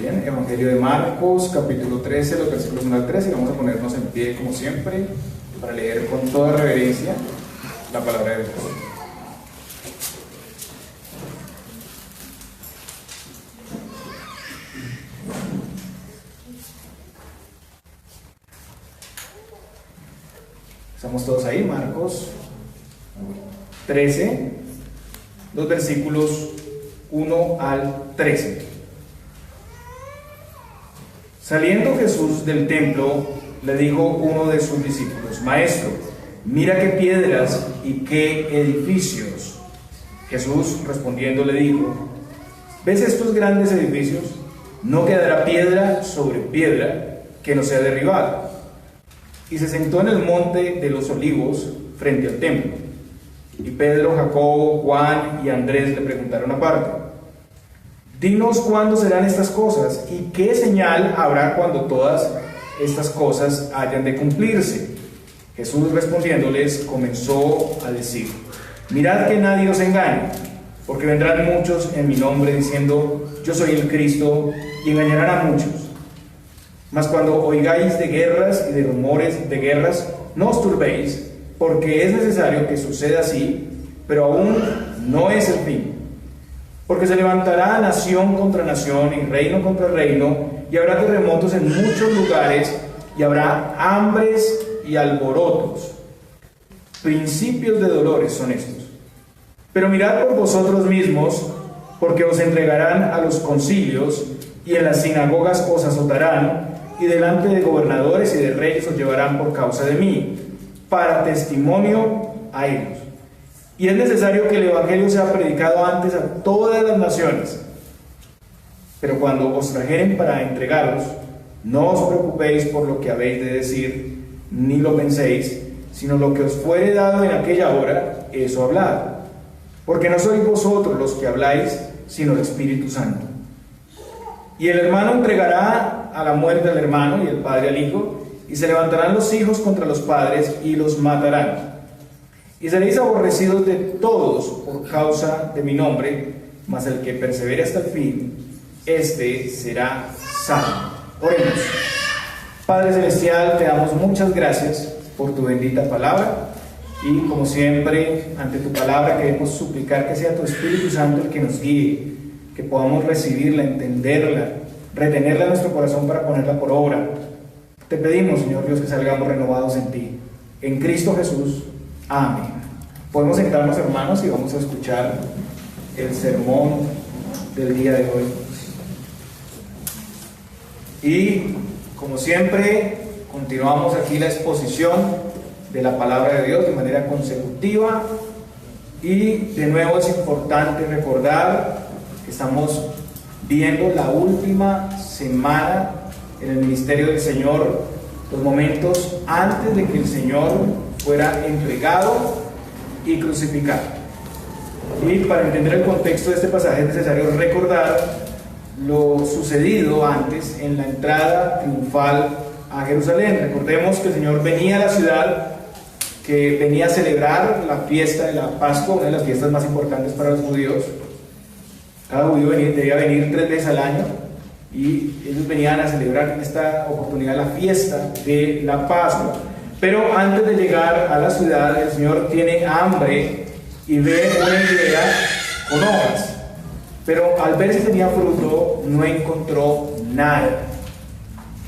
Bien, Evangelio de Marcos, capítulo 13, los versículos 1 al 13, y vamos a ponernos en pie como siempre para leer con toda reverencia la palabra de Dios. Estamos todos ahí, Marcos 13, los versículos 1 al 13. Saliendo Jesús del templo, le dijo uno de sus discípulos: Maestro, mira qué piedras y qué edificios. Jesús respondiendo le dijo: ¿Ves estos grandes edificios? No quedará piedra sobre piedra que no sea derribada. Y se sentó en el monte de los Olivos frente al templo. Y Pedro, Jacobo, Juan y Andrés le preguntaron aparte: Dinos cuándo serán estas cosas y qué señal habrá cuando todas estas cosas hayan de cumplirse. Jesús respondiéndoles comenzó a decir: Mirad que nadie os engañe, porque vendrán muchos en mi nombre diciendo: Yo soy el Cristo, y engañarán a muchos. Mas cuando oigáis de guerras y de rumores de guerras, no os turbéis, porque es necesario que suceda así, pero aún no es el fin. Porque se levantará nación contra nación y reino contra reino, y habrá terremotos en muchos lugares, y habrá hambres y alborotos. Principios de dolores son estos. Pero mirad por vosotros mismos, porque os entregarán a los concilios, y en las sinagogas os azotarán, y delante de gobernadores y de reyes os llevarán por causa de mí, para testimonio a ellos. Y es necesario que el Evangelio sea predicado antes a todas las naciones. Pero cuando os trajeren para entregaros, no os preocupéis por lo que habéis de decir, ni lo penséis, sino lo que os fuere dado en aquella hora, eso hablad. Porque no sois vosotros los que habláis, sino el Espíritu Santo. Y el hermano entregará a la muerte al hermano, y el padre al hijo, y se levantarán los hijos contra los padres, y los matarán. Y seréis aborrecidos de todos por causa de mi nombre, mas el que persevere hasta el fin, este será salvo. Oremos. Padre Celestial, te damos muchas gracias por tu bendita palabra, y como siempre, ante tu palabra queremos suplicar que sea tu Espíritu Santo el que nos guíe, que podamos recibirla, entenderla, retenerla en nuestro corazón para ponerla por obra. Te pedimos, Señor Dios, que salgamos renovados en ti. En Cristo Jesús. Amén. Podemos sentarnos, hermanos, y vamos a escuchar el sermón del día de hoy. Y, como siempre, continuamos aquí la exposición de la palabra de Dios de manera consecutiva. Y, de nuevo, es importante recordar que estamos viendo la última semana en el ministerio del Señor, los momentos antes de que el Señor fuera entregado y crucificado. Y para entender el contexto de este pasaje es necesario recordar lo sucedido antes en la entrada triunfal a Jerusalén. Recordemos que el Señor venía a la ciudad, que venía a celebrar la fiesta de la Pascua, una de las fiestas más importantes para los judíos. Cada judío debía venir 3 veces al año, y ellos venían a celebrar en esta oportunidad la fiesta de la Pascua. Pero antes de llegar a la ciudad, el Señor tiene hambre y ve una higuera con hojas. Pero al ver si tenía fruto, no encontró nada.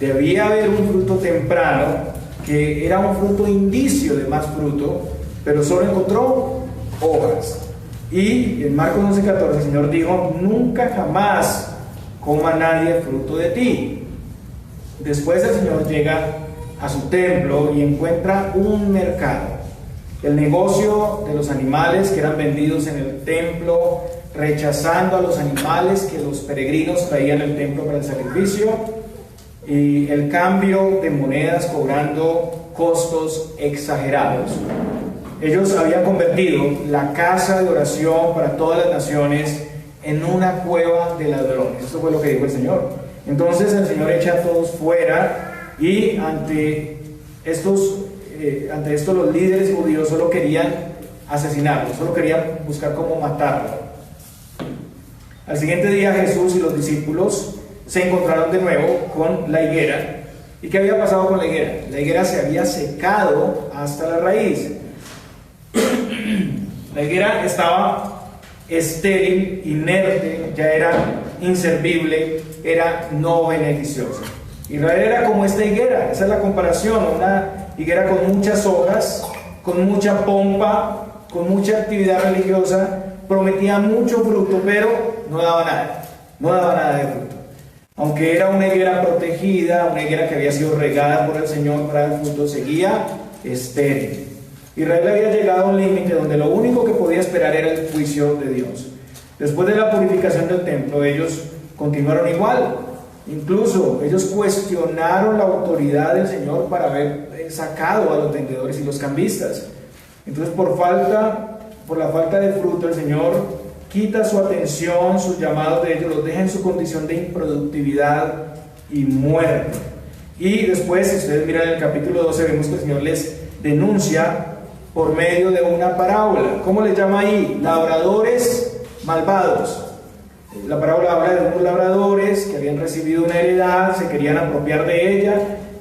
Debía haber un fruto temprano, que era un fruto indicio de más fruto, pero solo encontró hojas. Y en Marcos 11:14 el Señor dijo: Nunca jamás coma nadie fruto de ti. Después el Señor llega a su templo y encuentra un mercado, el negocio de los animales que eran vendidos en el templo, rechazando a los animales que los peregrinos traían al templo para el sacrificio, y el cambio de monedas cobrando costos exagerados. Ellos habían convertido la casa de oración para todas las naciones en una cueva de ladrones. Eso fue lo que dijo el Señor. Entonces el Señor echa a todos fuera, y ante esto los líderes judíos solo querían asesinarlo, solo querían buscar cómo matarlo. Al siguiente día Jesús y los discípulos se encontraron de nuevo con la higuera. ¿Y qué había pasado con la higuera? La higuera se había secado hasta la raíz. La higuera estaba estéril, inerte, ya era inservible, era no beneficiosa. Israel era como esta higuera, esa es la comparación, una higuera con muchas hojas, con mucha pompa, con mucha actividad religiosa, prometía mucho fruto, pero no daba nada de fruto. Aunque era una higuera protegida, una higuera que había sido regada por el Señor para el fruto, seguía estéril. Israel había llegado a un límite donde lo único que podía esperar era el juicio de Dios. Después de la purificación del templo, ellos continuaron igual. Incluso ellos cuestionaron la autoridad del Señor para haber sacado a los vendedores y los cambistas. Entonces, por la falta de fruto, el Señor quita su atención, sus llamados de ellos, los deja en su condición de improductividad y muerte. Y después, si ustedes miran el capítulo 12, vemos que el Señor les denuncia por medio de una parábola. ¿Cómo les llama ahí? Labradores malvados. La parábola habla de unos labradores que habían recibido una heredad, se querían apropiar de ella,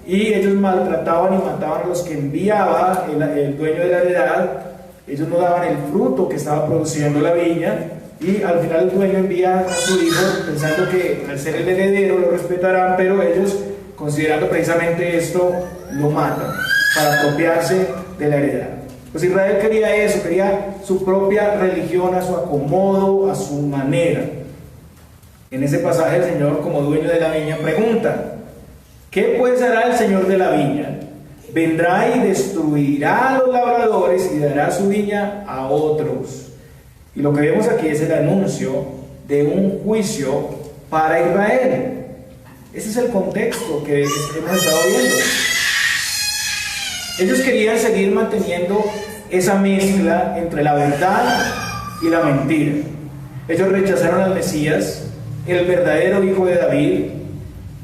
y ellos maltrataban y mataban a los que enviaba el dueño de la heredad. Ellos no daban el fruto que estaba produciendo la viña, y al final el dueño envía a su hijo pensando que al ser el heredero lo respetarán, pero ellos, considerando precisamente esto, lo matan para apropiarse de la heredad. Pues Israel quería eso, quería su propia religión a su acomodo, a su manera. En ese pasaje el Señor, como dueño de la viña, pregunta: ¿qué pues hará el Señor de la viña? Vendrá y destruirá a los labradores y dará su viña a otros. Y lo que vemos aquí es el anuncio de un juicio para Israel. Ese es el contexto que hemos estado viendo. Ellos querían seguir manteniendo esa mezcla entre la verdad y la mentira. Ellos rechazaron al Mesías, el verdadero hijo de David.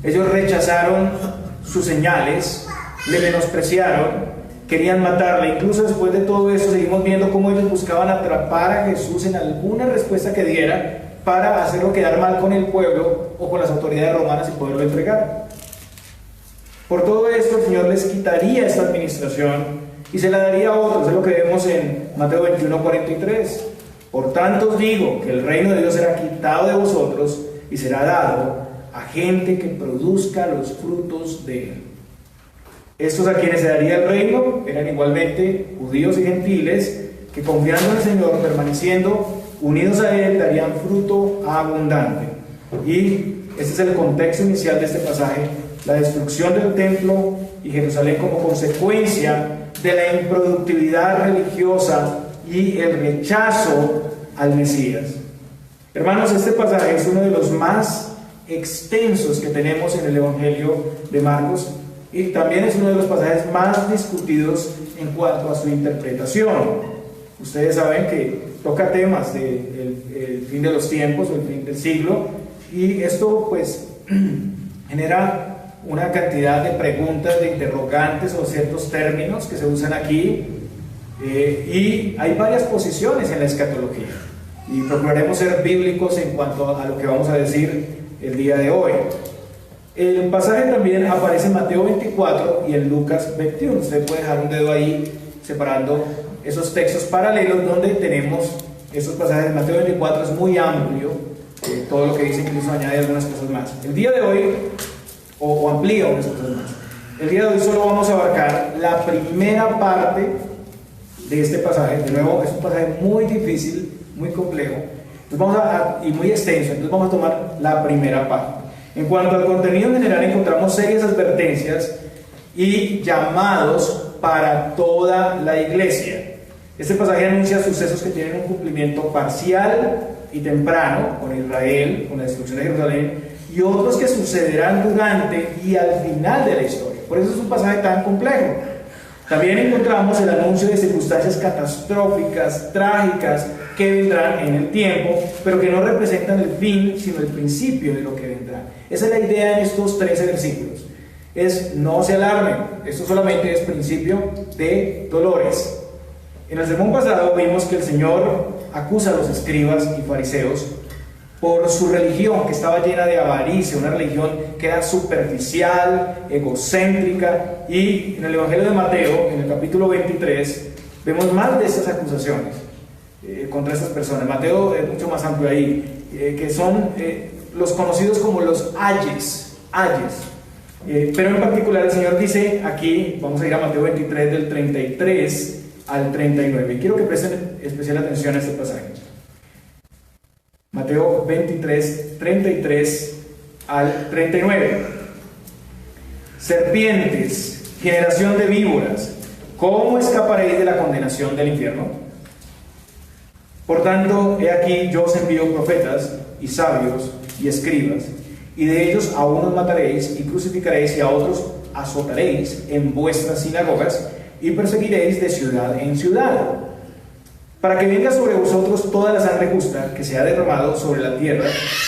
Ellos rechazaron sus señales, le menospreciaron, querían matarle. Incluso después de todo eso seguimos viendo cómo ellos buscaban atrapar a Jesús en alguna respuesta que diera para hacerlo quedar mal con el pueblo o con las autoridades romanas y poderlo entregar. Por todo esto el Señor les quitaría esta administración y se la daría a otros. Es lo que vemos en Mateo 21:43. Por tanto os digo que el reino de Dios será quitado de vosotros y será dado a gente que produzca los frutos de él. Estos a quienes se daría el reino eran igualmente judíos y gentiles que, confiando en el Señor, permaneciendo unidos a él, darían fruto abundante. Y este es el contexto inicial de este pasaje: la destrucción del templo y Jerusalén como consecuencia de la improductividad religiosa y el rechazo al Mesías. Hermanos, este pasaje es uno de los más extensos que tenemos en el Evangelio de Marcos, y también es uno de los pasajes más discutidos en cuanto a su interpretación. Ustedes saben que toca temas del fin de los tiempos o el fin del siglo, y esto pues genera una cantidad de preguntas, de interrogantes o ciertos términos que se usan aquí, y hay varias posiciones en la escatología, y procuraremos ser bíblicos en cuanto a lo que vamos a decir el día de hoy. El pasaje también aparece en Mateo 24 y en Lucas 21. Usted puede dejar un dedo ahí separando esos textos paralelos donde tenemos esos pasajes. Mateo 24 es muy amplio, todo lo que dice incluso añade algunas cosas más. El día de hoy, o amplía unas cosas más. El día de hoy solo vamos a abarcar la primera parte de este pasaje. De nuevo, es un pasaje muy difícil, muy complejo, y muy extenso. Entonces vamos a tomar la primera parte. En cuanto al contenido general, encontramos serias advertencias y llamados para toda la iglesia. Este pasaje anuncia sucesos que tienen un cumplimiento parcial y temprano con Israel, con la destrucción de Jerusalén, y otros que sucederán durante y al final de la historia. Por eso es un pasaje tan complejo. También encontramos el anuncio de circunstancias catastróficas, trágicas, que vendrán en el tiempo, pero que no representan el fin, sino el principio de lo que vendrá. Esa es la idea en estos 13 versículos. No se alarmen, esto solamente es principio de dolores. En el sermón pasado vimos que el Señor acusa a los escribas y fariseos por su religión, que estaba llena de avaricia, una religión que era superficial, egocéntrica. Y en el Evangelio de Mateo, en el capítulo 23, vemos más de estas acusaciones contra estas personas. Mateo es mucho más amplio ahí, que son los conocidos como los ayes. Pero en particular el Señor dice aquí, vamos a ir a Mateo 23 del 33 al 39, y quiero que presten especial atención a este pasaje. Mateo 23, 33 al 39. Serpientes, generación de víboras, ¿cómo escaparéis de la condenación del infierno? Por tanto, he aquí yo os envío profetas y sabios y escribas, y de ellos a unos mataréis y crucificaréis, y a otros azotaréis en vuestras sinagogas y perseguiréis de ciudad en ciudad, para que venga sobre vosotros toda la sangre justa que se ha derramado sobre la tierra,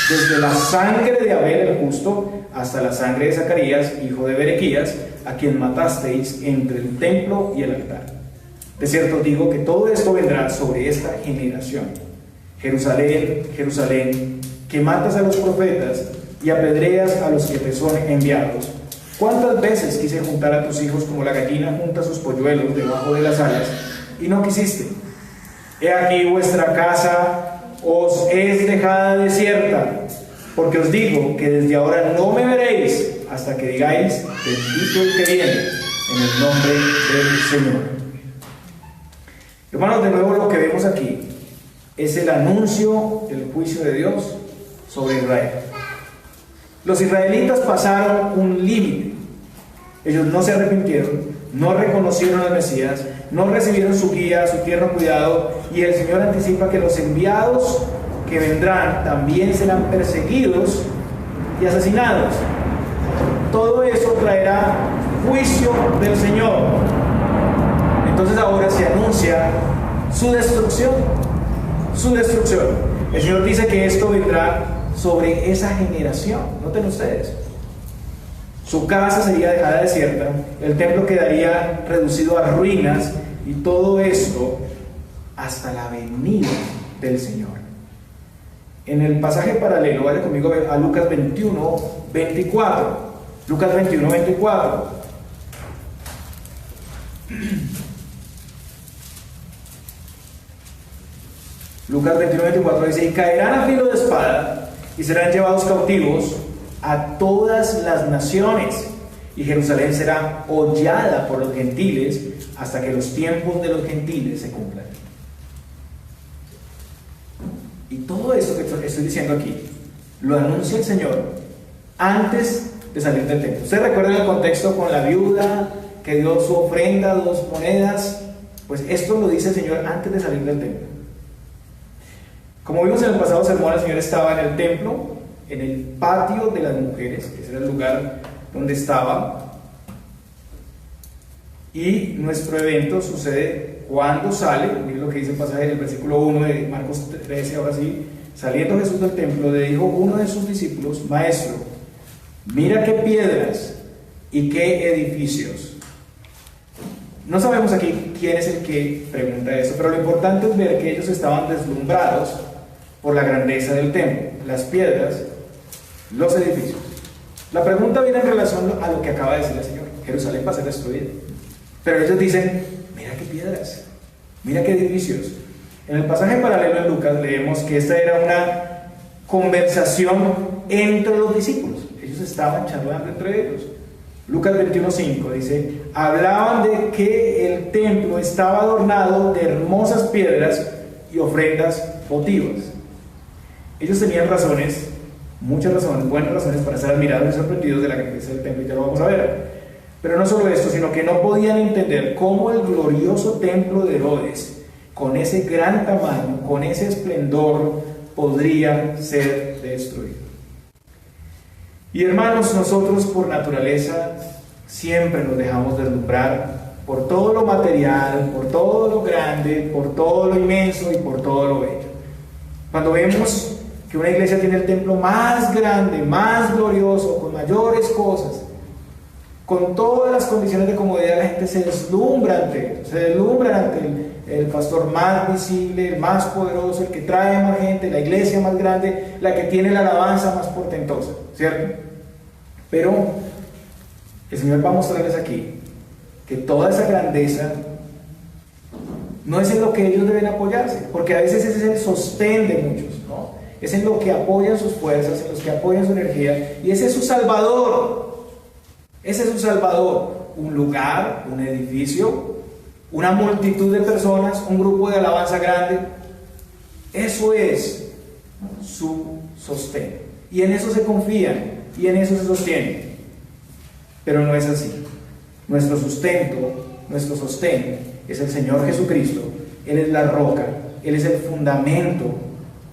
desde la sangre de Abel el justo hasta la sangre de Zacarías, hijo de Berequías, a quien matasteis entre el templo y el altar. De cierto digo que todo esto vendrá sobre esta generación. Jerusalén, Jerusalén, que matas a los profetas y apedreas a los que te son enviados. ¿Cuántas veces quise juntar a tus hijos como la gallina junta sus polluelos debajo de las alas, y no quisiste? He aquí vuestra casa os es dejada desierta, porque os digo que desde ahora no me veréis hasta que digáis: bendito el que viene en el nombre del Señor. Hermanos, de nuevo lo que vemos aquí es el anuncio del juicio de Dios sobre Israel. Los israelitas pasaron un límite. Ellos no se arrepintieron, no reconocieron al Mesías, no recibieron su guía, su tierno cuidado, y el Señor anticipa que los enviados que vendrán también serán perseguidos y asesinados. Todo eso traerá juicio del Señor. Entonces ahora se anuncia su destrucción. Su destrucción. El Señor dice que esto vendrá sobre esa generación. Noten ustedes, su casa sería dejada desierta, el templo quedaría reducido a ruinas, y todo esto hasta la venida del Señor. En el pasaje paralelo, vaya conmigo a Lucas 21, 24. Lucas 21, 24. Lucas 21, 24 dice: y caerán a filo de espada y serán llevados cautivos a todas las naciones, y Jerusalén será hollada por los gentiles hasta que los tiempos de los gentiles se cumplan. Y todo esto que estoy diciendo aquí lo anuncia el Señor antes de salir del templo. ¿Ustedes recuerdan el contexto con la viuda que dio su ofrenda, 2 monedas? Pues esto lo dice el Señor antes de salir del templo. Como vimos en el pasado sermón, el Señor estaba en el templo, en el patio de las mujeres, que ese era el lugar donde estaba, y nuestro evento sucede cuando sale. Miren lo que dice el pasaje en el versículo 1 de Marcos 13, ahora sí: saliendo Jesús del templo, le dijo uno de sus discípulos: Maestro, mira qué piedras y qué edificios. No sabemos aquí quién es el que pregunta eso, pero lo importante es ver que ellos estaban deslumbrados por la grandeza del templo, las piedras, los edificios. La pregunta viene en relación a lo que acaba de decir el Señor: Jerusalén va a ser destruida. Pero ellos dicen: mira qué piedras, mira qué edificios. En el pasaje paralelo en Lucas leemos que esta era una conversación entre los discípulos. Ellos estaban charlando entre ellos. Lucas 21:5 dice: hablaban de que el templo estaba adornado de hermosas piedras y ofrendas votivas. Ellos tenían razones, muchas razones, buenas razones para estar admirados y sorprendidos de la grandeza del templo, y ya lo vamos a ver. Pero no solo esto, sino que no podían entender cómo el glorioso templo de Herodes, con ese gran tamaño, con ese esplendor, podría ser destruido. Y hermanos, nosotros por naturaleza siempre nos dejamos deslumbrar por todo lo material, por todo lo grande, por todo lo inmenso y por todo lo bello. Cuando vemos que una iglesia tiene el templo más grande, más glorioso, con mayores cosas, con todas las condiciones de comodidad. La gente se deslumbra ante el pastor más visible, el más poderoso, el que trae más gente, la iglesia más grande, la que tiene la alabanza más portentosa, ¿cierto? Pero el Señor va a mostrarles aquí que toda esa grandeza no es en lo que ellos deben apoyarse, porque a veces ese es el sostén de muchos, ¿no? Es en lo que apoyan sus fuerzas, en los que apoyan su energía, y ese es su salvador. Ese es su salvador. Un lugar, un edificio, una multitud de personas, un grupo de alabanza grande. Eso es su sostén, y en eso se confían, y en eso se sostienen. Pero no es así. Nuestro sustento, nuestro sostén es el Señor Jesucristo. Él es la roca, Él es el fundamento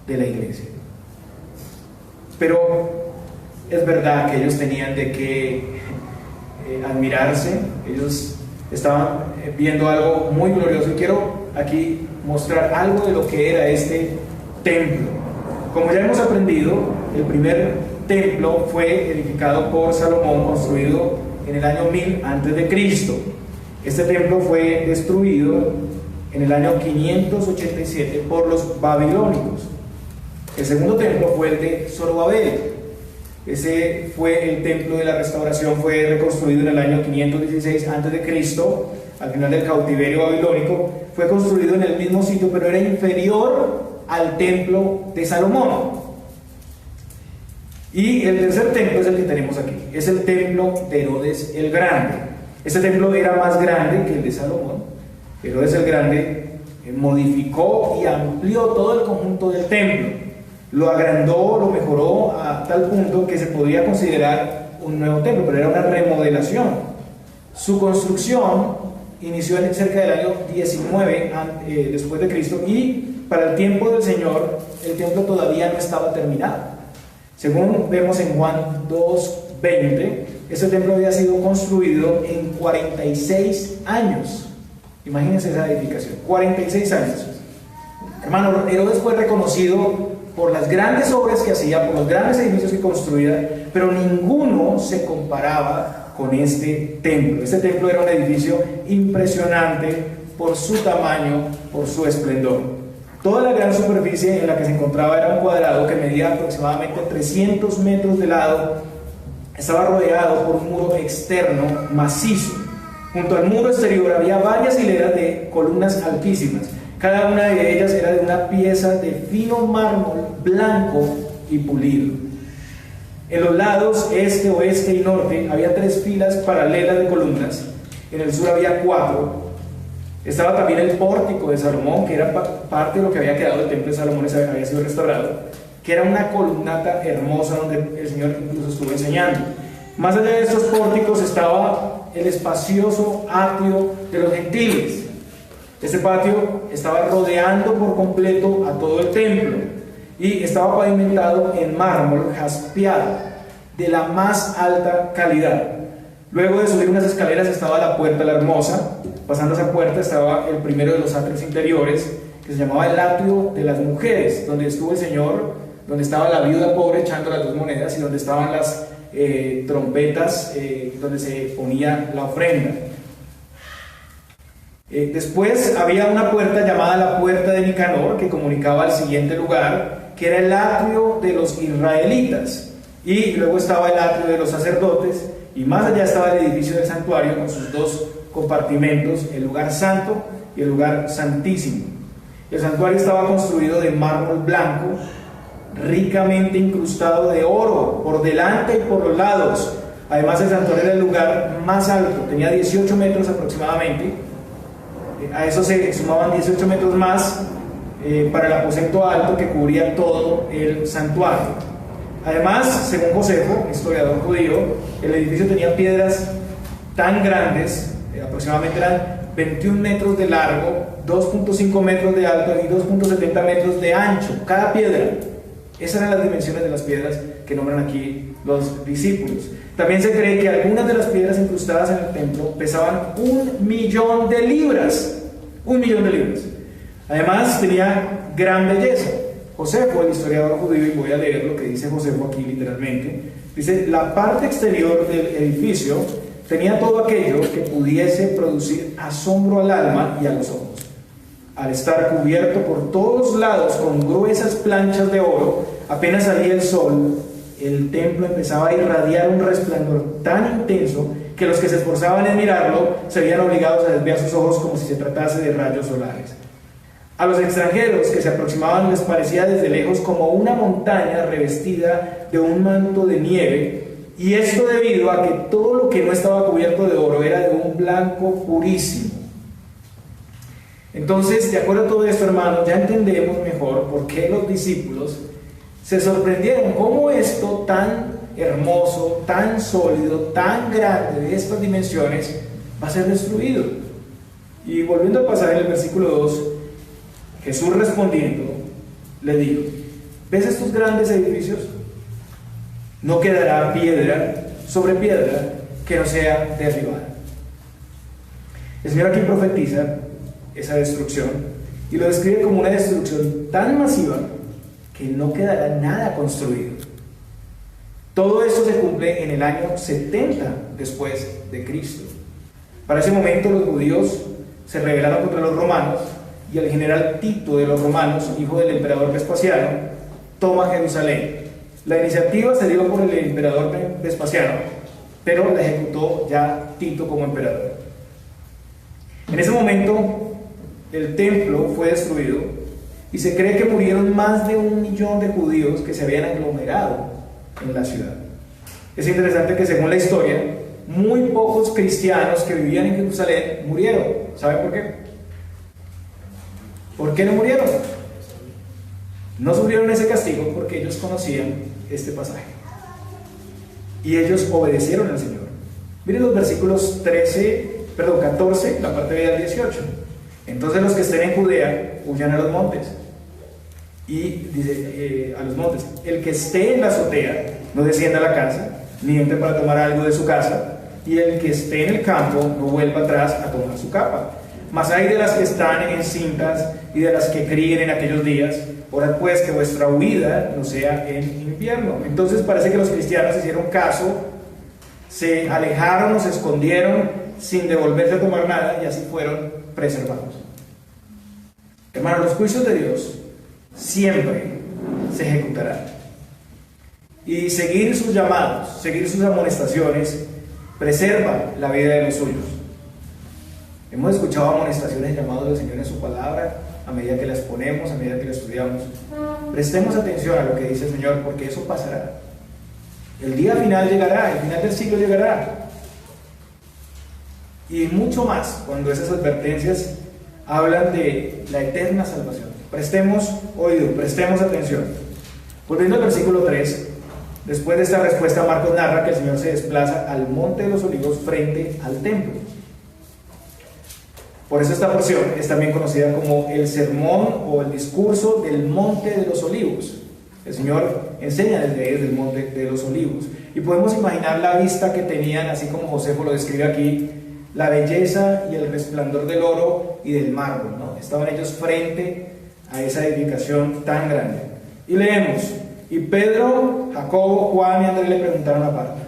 de la iglesia. Pero es verdad que ellos tenían de qué admirarse. Ellos estaban viendo algo muy glorioso, y quiero aquí mostrar algo de lo que era este templo. Como ya hemos aprendido, el primer templo fue edificado por Salomón, construido en el año 1000 antes de Cristo. Este templo fue destruido en el año 587 por los babilónicos. El segundo templo fue el de Zorobabel. Ese fue el templo de la restauración, fue reconstruido en el año 516 antes de Cristo, al final del cautiverio babilónico. Fue construido en el mismo sitio, pero era inferior al templo de Salomón. Y el tercer templo es el que tenemos aquí, es el templo de Herodes el Grande. Este templo era más grande que el de Salomón. Herodes el Grande modificó y amplió todo el conjunto del templo, lo agrandó, lo mejoró a tal punto que se podía considerar un nuevo templo, pero era una remodelación. Su construcción inició en cerca del año 19 después de Cristo, y para el tiempo del Señor el templo todavía no estaba terminado. Según vemos en Juan 2:20, este templo había sido construido en 46 años. Imagínense esa edificación, 46 años. Hermano, Herodes fue reconocido por las grandes obras que hacía, por los grandes edificios que construía, pero ninguno se comparaba con este templo. Este templo era un edificio impresionante por su tamaño, por su esplendor. Toda la gran superficie en la que se encontraba era un cuadrado que medía aproximadamente 300 metros de lado. Estaba rodeado por un muro externo macizo. Junto al muro exterior había varias hileras de columnas altísimas. Cada una de ellas era de una pieza de fino mármol blanco y pulido. En los lados este, oeste y norte había 3 filas paralelas de columnas. En el sur había 4. Estaba también el pórtico de Salomón, que era parte de lo que había quedado del templo de Salomón, había sido restaurado, que era una columnata hermosa donde el Señor incluso estuvo enseñando. Más allá de estos pórticos estaba el espacioso atrio de los gentiles. Este patio estaba rodeando por completo a todo el templo y estaba pavimentado en mármol jaspeado de la más alta calidad. Luego de subir unas escaleras estaba la puerta la hermosa. Pasando esa puerta estaba el primero de los atrios interiores, que se llamaba el atrio de las mujeres, donde estuvo el Señor, donde estaba la viuda pobre echando las 2 monedas y donde estaban las trompetas, donde se ponía la ofrenda. Después había una puerta llamada la puerta de Nicanor, que comunicaba al siguiente lugar, que era el atrio de los israelitas, y luego estaba el atrio de los sacerdotes, y más allá estaba el edificio del santuario con sus 2 compartimentos, el lugar santo y el lugar santísimo. El santuario estaba construido de mármol blanco, ricamente incrustado de oro por delante y por los lados. Además, el santuario era el lugar más alto, tenía 18 metros aproximadamente. A eso se sumaban 18 metros más para el aposento alto que cubría todo el santuario. Además, según Josefo, historiador judío, el edificio tenía piedras tan grandes, aproximadamente eran 21 metros de largo, 2.5 metros de alto y 2.70 metros de ancho, cada piedra. Esas eran las dimensiones de las piedras que nombran aquí los discípulos. También se cree que algunas de las piedras incrustadas en el templo pesaban 1.000.000 de libras. 1.000.000 de libras. Además, tenía gran belleza. Josefo, el historiador judío, y voy a leer lo que dice Josefo aquí literalmente, dice: la parte exterior del edificio tenía todo aquello que pudiese producir asombro al alma y a los ojos. Al estar cubierto por todos lados con gruesas planchas de oro, apenas salía el sol, el templo empezaba a irradiar un resplandor tan intenso que los que se esforzaban en mirarlo se veían obligados a desviar sus ojos como si se tratase de rayos solares. A los extranjeros que se aproximaban les parecía desde lejos como una montaña revestida de un manto de nieve, y esto debido a que todo lo que no estaba cubierto de oro era de un blanco purísimo. Entonces, de acuerdo a todo esto, hermanos, ya entendemos mejor por qué los discípulos se sorprendieron cómo esto tan hermoso, tan sólido, tan grande, de estas dimensiones, va a ser destruido. Y volviendo a pasar en el versículo 2, Jesús respondiendo le dijo: ¿ves estos grandes edificios? No quedará piedra sobre piedra que no sea derribada. El Señor aquí profetiza esa destrucción y lo describe como una destrucción tan masiva que no quedará nada construido. Todo esto se cumple en el año 70 después de Cristo. Para ese momento los judíos se rebelaron contra los romanos y el general Tito de los romanos, hijo del emperador Vespasiano, toma Jerusalén. La iniciativa se dio por el emperador Vespasiano, pero la ejecutó ya Tito como emperador. En ese momento el templo fue destruido y se cree que murieron más de 1 millón de judíos que se habían aglomerado en la ciudad. Es interesante que, según la historia, muy pocos cristianos que vivían en Jerusalén murieron. ¿Saben por qué? ¿Por qué no murieron? No sufrieron ese castigo porque ellos conocían este pasaje y ellos obedecieron al Señor. Miren los versículos 14, la parte B al 18. Entonces los que estén en Judea huyan a los montes. Y dice a los montes: el que esté en la azotea no descienda a la casa, ni entre para tomar algo de su casa, y el que esté en el campo no vuelva atrás a tomar su capa. Mas hay de las que están encintas y de las que críen en aquellos días. Orad pues que vuestra huida no sea en invierno. Entonces parece que los cristianos hicieron caso, se alejaron o se escondieron sin devolverse a tomar nada, y así fueron preservados. Hermanos, los juicios de Dios siempre se ejecutarán, y seguir sus llamados, seguir sus amonestaciones preserva la vida de los suyos. Hemos escuchado amonestaciones, llamados del Señor en su palabra, a medida que las ponemos, a medida que las estudiamos. Prestemos atención a lo que dice el Señor, porque eso pasará. El día final llegará, el final del siglo llegará, y mucho más cuando esas advertencias hablan de la eterna salvación. Prestemos oído, prestemos atención. Volviendo al versículo 3, después de esta respuesta, Marcos narra que el Señor se desplaza al Monte de los Olivos frente al templo. Por eso esta porción es también conocida como el sermón o el discurso del Monte de los Olivos. El Señor enseña desde el Monte de los Olivos, y podemos imaginar la vista que tenían, así como Josefo lo describe aquí, la belleza y el resplandor del oro y del mármol, ¿no? Estaban ellos frente a esa edificación tan grande. Y leemos: y Pedro, Jacobo, Juan y Andrés le preguntaron aparte: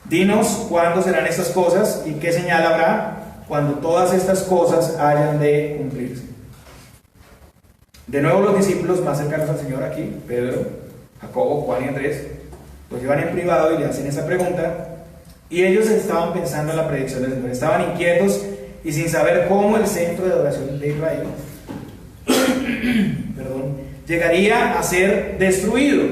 dinos cuándo serán estas cosas y qué señal habrá cuando todas estas cosas hayan de cumplirse. De nuevo los discípulos más cercanos al Señor aquí, Pedro, Jacobo, Juan y Andrés, pues llevan en privado y le hacen esa pregunta, y ellos estaban pensando en la predicción del Señor, estaban inquietos y sin saber cómo el centro de adoración de Israel llegaría a ser destruido,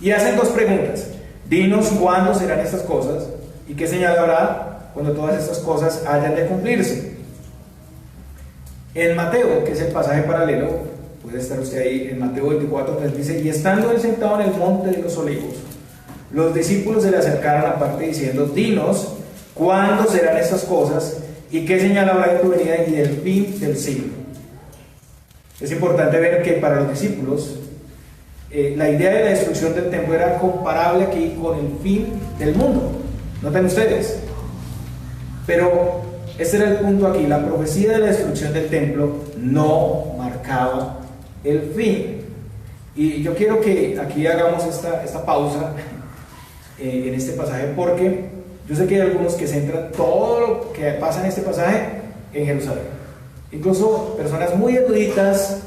y hacen 2 preguntas: dinos cuándo serán estas cosas y qué señal habrá cuando todas estas cosas hayan de cumplirse. En Mateo, que es el pasaje paralelo, puede estar usted ahí en Mateo 24:3, dice: y estando él sentado en el monte de los olivos, los discípulos se le acercaron aparte diciendo: dinos cuándo serán estas cosas y qué señal habrá de tu venida y del fin del siglo. Es importante ver que para los discípulos la idea de la destrucción del templo era comparable aquí con el fin del mundo. Noten ustedes. Pero este era el punto aquí: la profecía de la destrucción del templo no marcaba el fin. Y yo quiero que aquí hagamos esta pausa en este pasaje, porque yo sé que hay algunos que centran todo lo que pasa en este pasaje en Jerusalén. Incluso personas muy eruditas,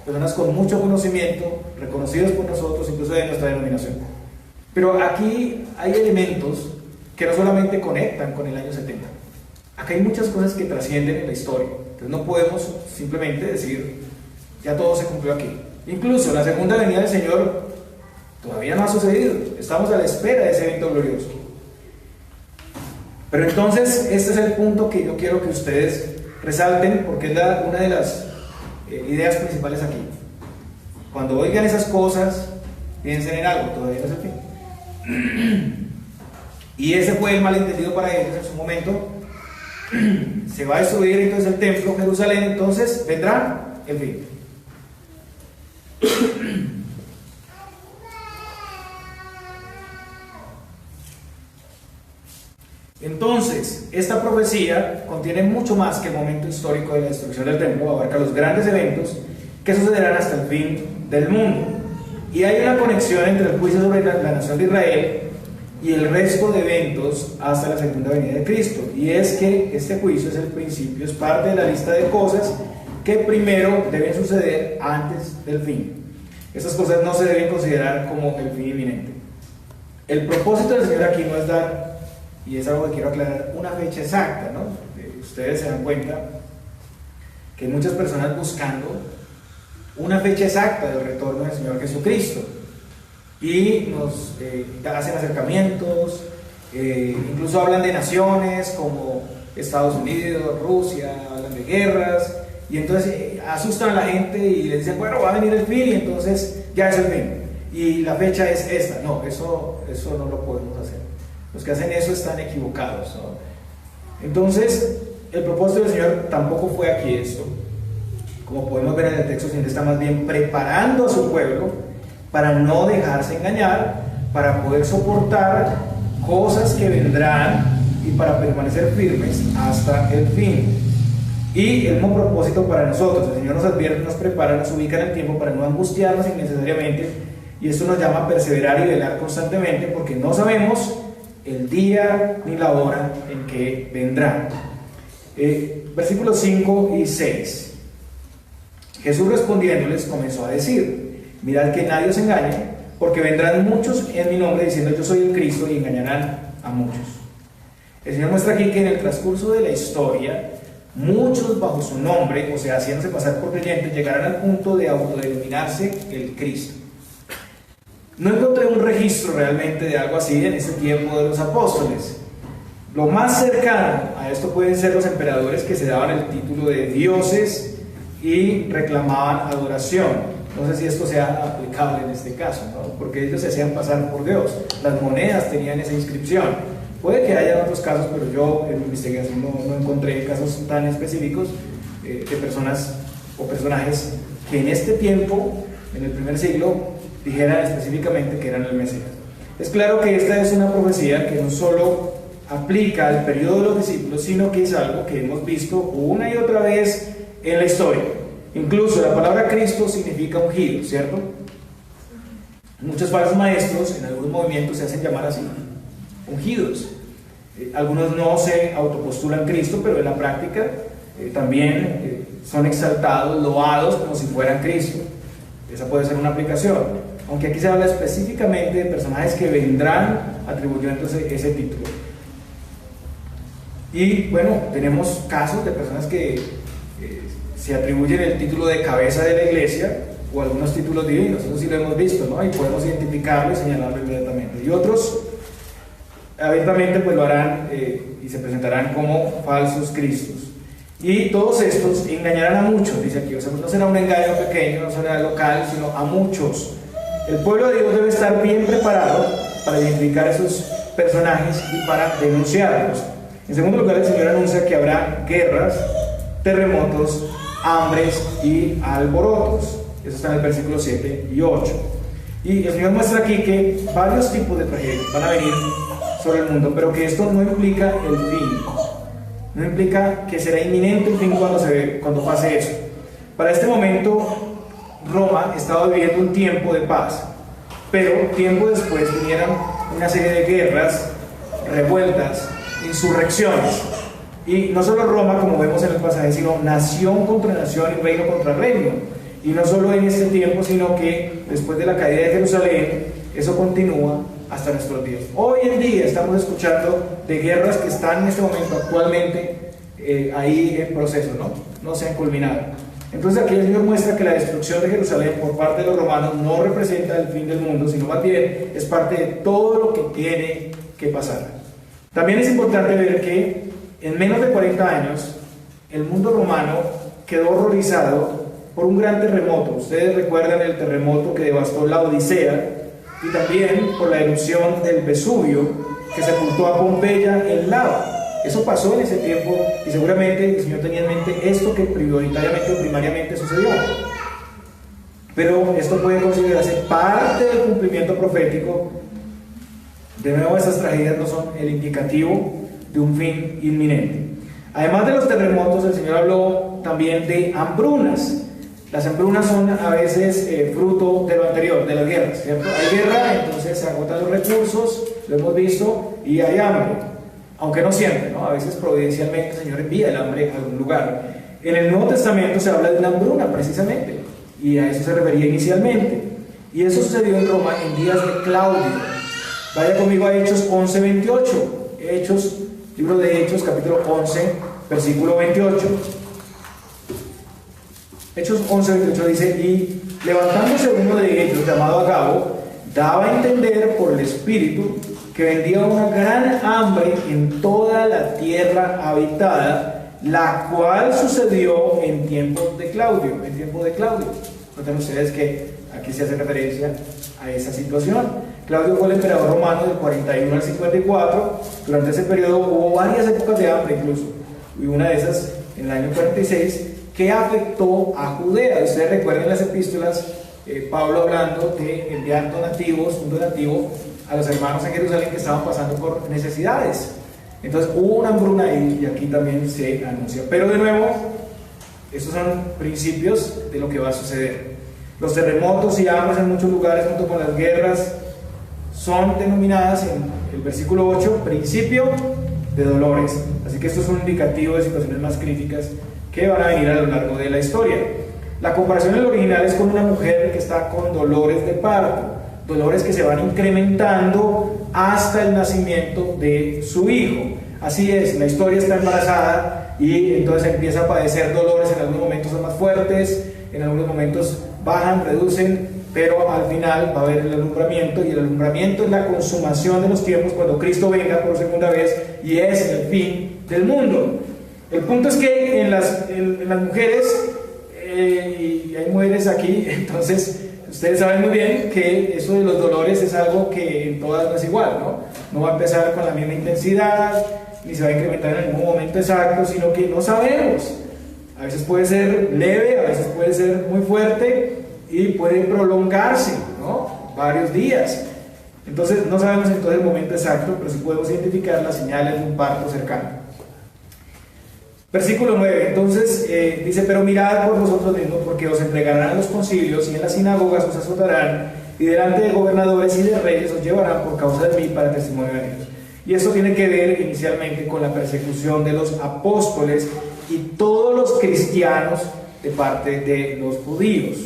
personas con mucho conocimiento, reconocidos por nosotros, incluso de nuestra denominación. Pero aquí hay elementos que no solamente conectan con el año 70. Acá hay muchas cosas que trascienden en la historia. Entonces no podemos simplemente decir, ya todo se cumplió aquí. Incluso la segunda venida del Señor todavía no ha sucedido. Estamos a la espera de ese evento glorioso. Pero entonces, este es el punto que yo quiero que ustedes resalten, porque es una de las ideas principales aquí. Cuando oigan esas cosas, piensen en algo, todavía no es el fin. Y ese fue el malentendido para ellos en su momento. Se va a destruir entonces el templo, Jerusalén, entonces vendrá el fin. Entonces, esta profecía contiene mucho más que el momento histórico de la destrucción del templo, abarca los grandes eventos que sucederán hasta el fin del mundo. Y hay una conexión entre el juicio sobre la nación de Israel y el resto de eventos hasta la segunda venida de Cristo. Y es que este juicio es el principio, es parte de la lista de cosas que primero deben suceder antes del fin. Estas cosas no se deben considerar como el fin inminente. El propósito del Señor aquí no es dar, y es algo que quiero aclarar, una fecha exacta, ¿no? Ustedes se dan cuenta que hay muchas personas buscando una fecha exacta del retorno del Señor Jesucristo y nos hacen acercamientos, incluso hablan de naciones como Estados Unidos, Rusia, hablan de guerras, y entonces asustan a la gente y les dicen, bueno, va a venir el fin y entonces ya es el fin y la fecha es esta. No, eso no lo podemos hacer. Los que hacen eso están equivocados, ¿no? Entonces, el propósito del Señor tampoco fue aquí esto. Como podemos ver en el texto, el Señor está más bien preparando a su pueblo para no dejarse engañar, para poder soportar cosas que vendrán y para permanecer firmes hasta el fin. Y el mismo propósito para nosotros. El Señor nos advierte, nos prepara, nos ubica en el tiempo para no angustiarnos innecesariamente, y esto nos llama a perseverar y velar constantemente, porque no sabemos el día ni la hora en que vendrá. Versículos 5 y 6. Jesús respondiéndoles comenzó a decir: mirad que nadie os engañe, porque vendrán muchos en mi nombre diciendo yo soy el Cristo, y engañarán a muchos. El Señor muestra aquí que en el transcurso de la historia muchos bajo su nombre, o sea, haciéndose pasar por creyentes, llegarán al punto de autodenominarse el Cristo. No encontré un registro realmente de algo así en ese tiempo de los apóstoles. Lo más cercano a esto pueden ser los emperadores que se daban el título de dioses y reclamaban adoración. No sé si esto sea aplicable en este caso, ¿no? Porque ellos se hacían pasar por Dios. Las monedas tenían esa inscripción. Puede que haya otros casos, pero yo en mi investigación no encontré casos tan específicos de personas o personajes que en este tiempo, en el primer siglo, dijeran específicamente que eran el Mesías. Es claro que esta es una profecía que no solo aplica al periodo de los discípulos, sino que es algo que hemos visto una y otra vez en la historia. Incluso la palabra Cristo significa ungido, ¿cierto? Muchos falsos maestros en algunos movimientos se hacen llamar así, ungidos. Algunos no se autopostulan Cristo, pero en la práctica también son exaltados, loados como si fueran Cristo. Esa puede ser una aplicación, aunque aquí se habla específicamente de personajes que vendrán atribuyendo ese título. Y bueno, tenemos casos de personas que se atribuyen el título de cabeza de la iglesia o algunos títulos divinos. Eso sí lo hemos visto, ¿no? Y podemos identificarlo y señalarlo inmediatamente. Y otros abiertamente pues lo harán y se presentarán como falsos cristos. Y todos estos engañarán a muchos, dice aquí. O sea, no será un engaño pequeño, no será local, sino a muchos. El pueblo de Dios debe estar bien preparado para identificar esos personajes y para denunciarlos. En segundo lugar, el Señor anuncia que habrá guerras, terremotos, hambres y alborotos. Eso está en el versículo 7 y 8. Y el Señor muestra aquí que varios tipos de tragedias van a venir sobre el mundo, pero que esto no implica el fin. No implica que será inminente el fin cuando pase eso. Para este momento, Roma estaba viviendo un tiempo de paz, pero tiempo después vinieron una serie de guerras, revueltas, insurrecciones. Y no solo Roma, como vemos en el pasaje, sino nación contra nación y reino contra reino. Y no solo en este tiempo, sino que después de la caída de Jerusalén, eso continúa hasta nuestros días. Hoy en día estamos escuchando de guerras que están en este momento actualmente ahí en proceso, no se han culminado. Entonces aquí el Señor muestra que la destrucción de Jerusalén por parte de los romanos no representa el fin del mundo, sino más bien es parte de todo lo que tiene que pasar. También es importante ver que en menos de 40 años el mundo romano quedó horrorizado por un gran terremoto. Ustedes recuerdan el terremoto que devastó la Odisea, y también por la erupción del Vesubio que sepultó a Pompeya en lava. Eso pasó en ese tiempo y seguramente el Señor tenía en mente esto que prioritariamente o primariamente sucedió. Pero esto puede considerarse parte del cumplimiento profético. De nuevo, estas tragedias no son el indicativo de un fin inminente. Además de los terremotos, el Señor habló también de hambrunas. Las hambrunas son a veces fruto de lo anterior, de las guerras, ¿cierto? Hay guerra, entonces se agotan los recursos, lo hemos visto, y hay hambre. Aunque no siempre, ¿no? A veces providencialmente el Señor envía el hambre a algún lugar. En el Nuevo Testamento se habla de una hambruna, precisamente, y a eso se refería inicialmente. Y eso sucedió en Roma en días de Claudio. Vaya conmigo a Hechos 11:28. Hechos, libro de Hechos, capítulo 11, versículo 28. Hechos 11:28 dice: y levantándose uno de ellos, llamado Agabo, daba a entender por el Espíritu que vendría una gran hambre en toda la tierra habitada, la cual sucedió en tiempos de Claudio. Noten ustedes que aquí se hace referencia a esa situación. Claudio fue el emperador romano del 41 al 54. Durante ese periodo hubo varias épocas de hambre incluso, y una de esas en el año 46, que afectó a Judea. Ustedes recuerden las epístolas, Pablo hablando de enviar un donativo a los hermanos en Jerusalén que estaban pasando por necesidades. Entonces hubo una hambruna ahí, y aquí también se anuncia. Pero de nuevo, estos son principios de lo que va a suceder. Los terremotos y hambres en muchos lugares, junto con las guerras, son denominadas en el versículo 8 principio de dolores. Así que esto es un indicativo de situaciones más críticas que van a venir a lo largo de la historia. La comparación en el original es con una mujer que está con dolores de parto, dolores que se van incrementando hasta el nacimiento de su hijo. Así es, la historia está embarazada y entonces empieza a padecer dolores. En algunos momentos son más fuertes, en algunos momentos bajan, reducen, pero al final va a haber el alumbramiento, y el alumbramiento es la consumación de los tiempos cuando Cristo venga por segunda vez, y es el fin del mundo. El punto es que en las mujeres, y hay mujeres aquí, entonces ustedes saben muy bien que eso de los dolores es algo que en todas no es igual, no va a empezar con la misma intensidad, ni se va a incrementar en algún momento exacto, sino que no sabemos. A veces puede ser leve, a veces puede ser muy fuerte, y puede prolongarse, varios días. Entonces no sabemos en todo el momento exacto, pero sí podemos identificar las señales de un parto cercano. Versículo 9, entonces dice: pero mirad por vosotros mismos, porque os entregarán a los concilios, y en las sinagogas os azotarán, y delante de gobernadores y de reyes os llevarán por causa de mí para testimonio de ellos. Y esto tiene que ver inicialmente con la persecución de los apóstoles y todos los cristianos de parte de los judíos.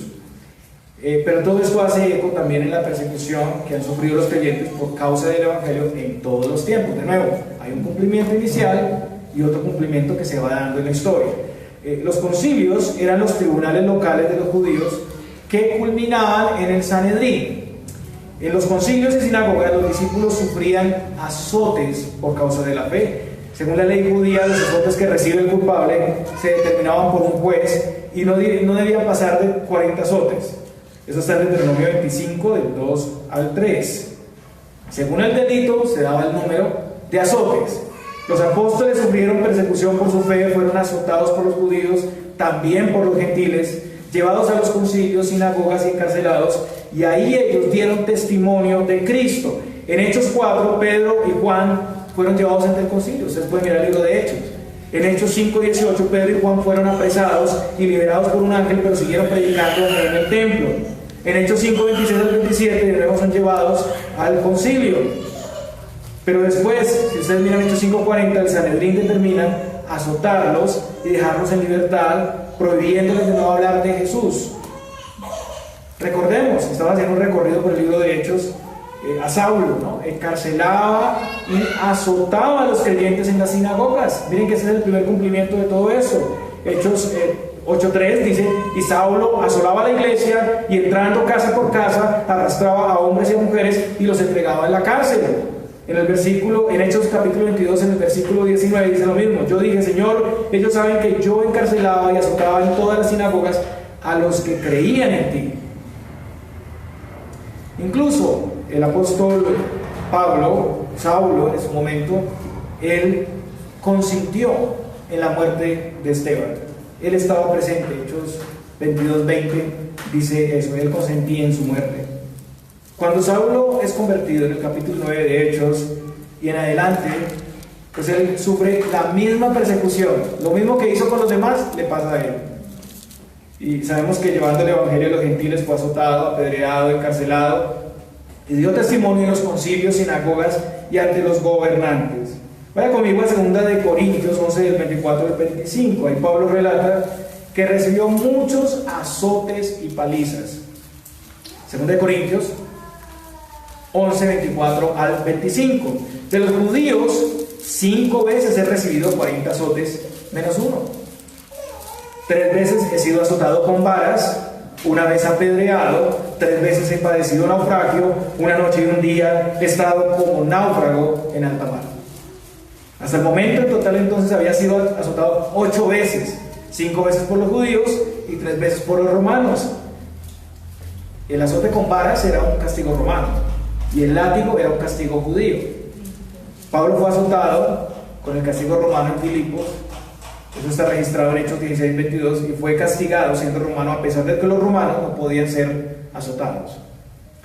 Pero todo esto hace eco también en la persecución que han sufrido los creyentes por causa del Evangelio en todos los tiempos. De nuevo, hay un cumplimiento inicial y otro cumplimiento que se va dando en la historia. Los concilios eran los tribunales locales de los judíos que culminaban en el Sanedrín. En los concilios y sinagogas los discípulos sufrían azotes por causa de la fe. Según la ley judía, los azotes que recibe el culpable se determinaban por un juez y no debían pasar de 40 azotes. Eso está en Deuteronomio 25, del 2 al 3. Según el delito se daba el número de azotes. Los apóstoles sufrieron persecución por su fe, fueron azotados por los judíos, también por los gentiles, llevados a los concilios, sinagogas y encarcelados, y ahí ellos dieron testimonio de Cristo. En Hechos 4, Pedro y Juan fueron llevados ante el concilio. Ustedes pueden mirar el libro de Hechos. En Hechos 5:18, Pedro y Juan fueron apresados y liberados por un ángel, pero siguieron predicando en el templo. En Hechos 5:26 al 27, de nuevo son llevados al concilio. Pero después, si ustedes miran Hechos 5:40, el Sanedrín determina azotarlos y dejarlos en libertad, prohibiéndoles de no hablar de Jesús. Recordemos, estaba haciendo un recorrido por el libro de Hechos, a Saulo, ¿no? Encarcelaba y azotaba a los creyentes en las sinagogas. Miren que ese es el primer cumplimiento de todo eso. Hechos 8:3 dice: y Saulo asolaba la iglesia y entrando casa por casa arrastraba a hombres y a mujeres y los entregaba en la cárcel. En Hechos capítulo 22, en el versículo 19 dice lo mismo: yo dije, Señor, ellos saben que yo encarcelaba y azotaba en todas las sinagogas a los que creían en ti. Incluso el apóstol Saulo, en su momento, él consintió en la muerte de Esteban. Él estaba presente. Hechos 22:20 dice eso: él consentía en su muerte. Cuando Saulo es convertido en el capítulo 9 de Hechos y en adelante, pues él sufre la misma persecución. Lo mismo que hizo con los demás le pasa a él. Y sabemos que llevando el evangelio a los gentiles fue azotado, apedreado, encarcelado, y dio testimonio en los concilios, sinagogas y ante los gobernantes. Vaya conmigo a 2 Corintios 11, del 24 al 25. Ahí Pablo relata que recibió muchos azotes y palizas. 2 Corintios 11, 24 al 25. De los judíos, 5 veces he recibido 40 azotes menos 1. 3 veces he sido azotado con varas, 1 vez apedreado, 3 veces he padecido naufragio, 1 noche y 1 día he estado como náufrago en alta mar. Hasta el momento, en total, entonces había sido azotado 8 veces, 5 veces por los judíos y 3 veces por los romanos. El azote con varas era un castigo romano y el látigo era un castigo judío. Pablo fue azotado con el castigo romano en Filipos. Eso está registrado en Hechos 16:22, y fue castigado siendo romano, a pesar de que los romanos no podían ser azotados.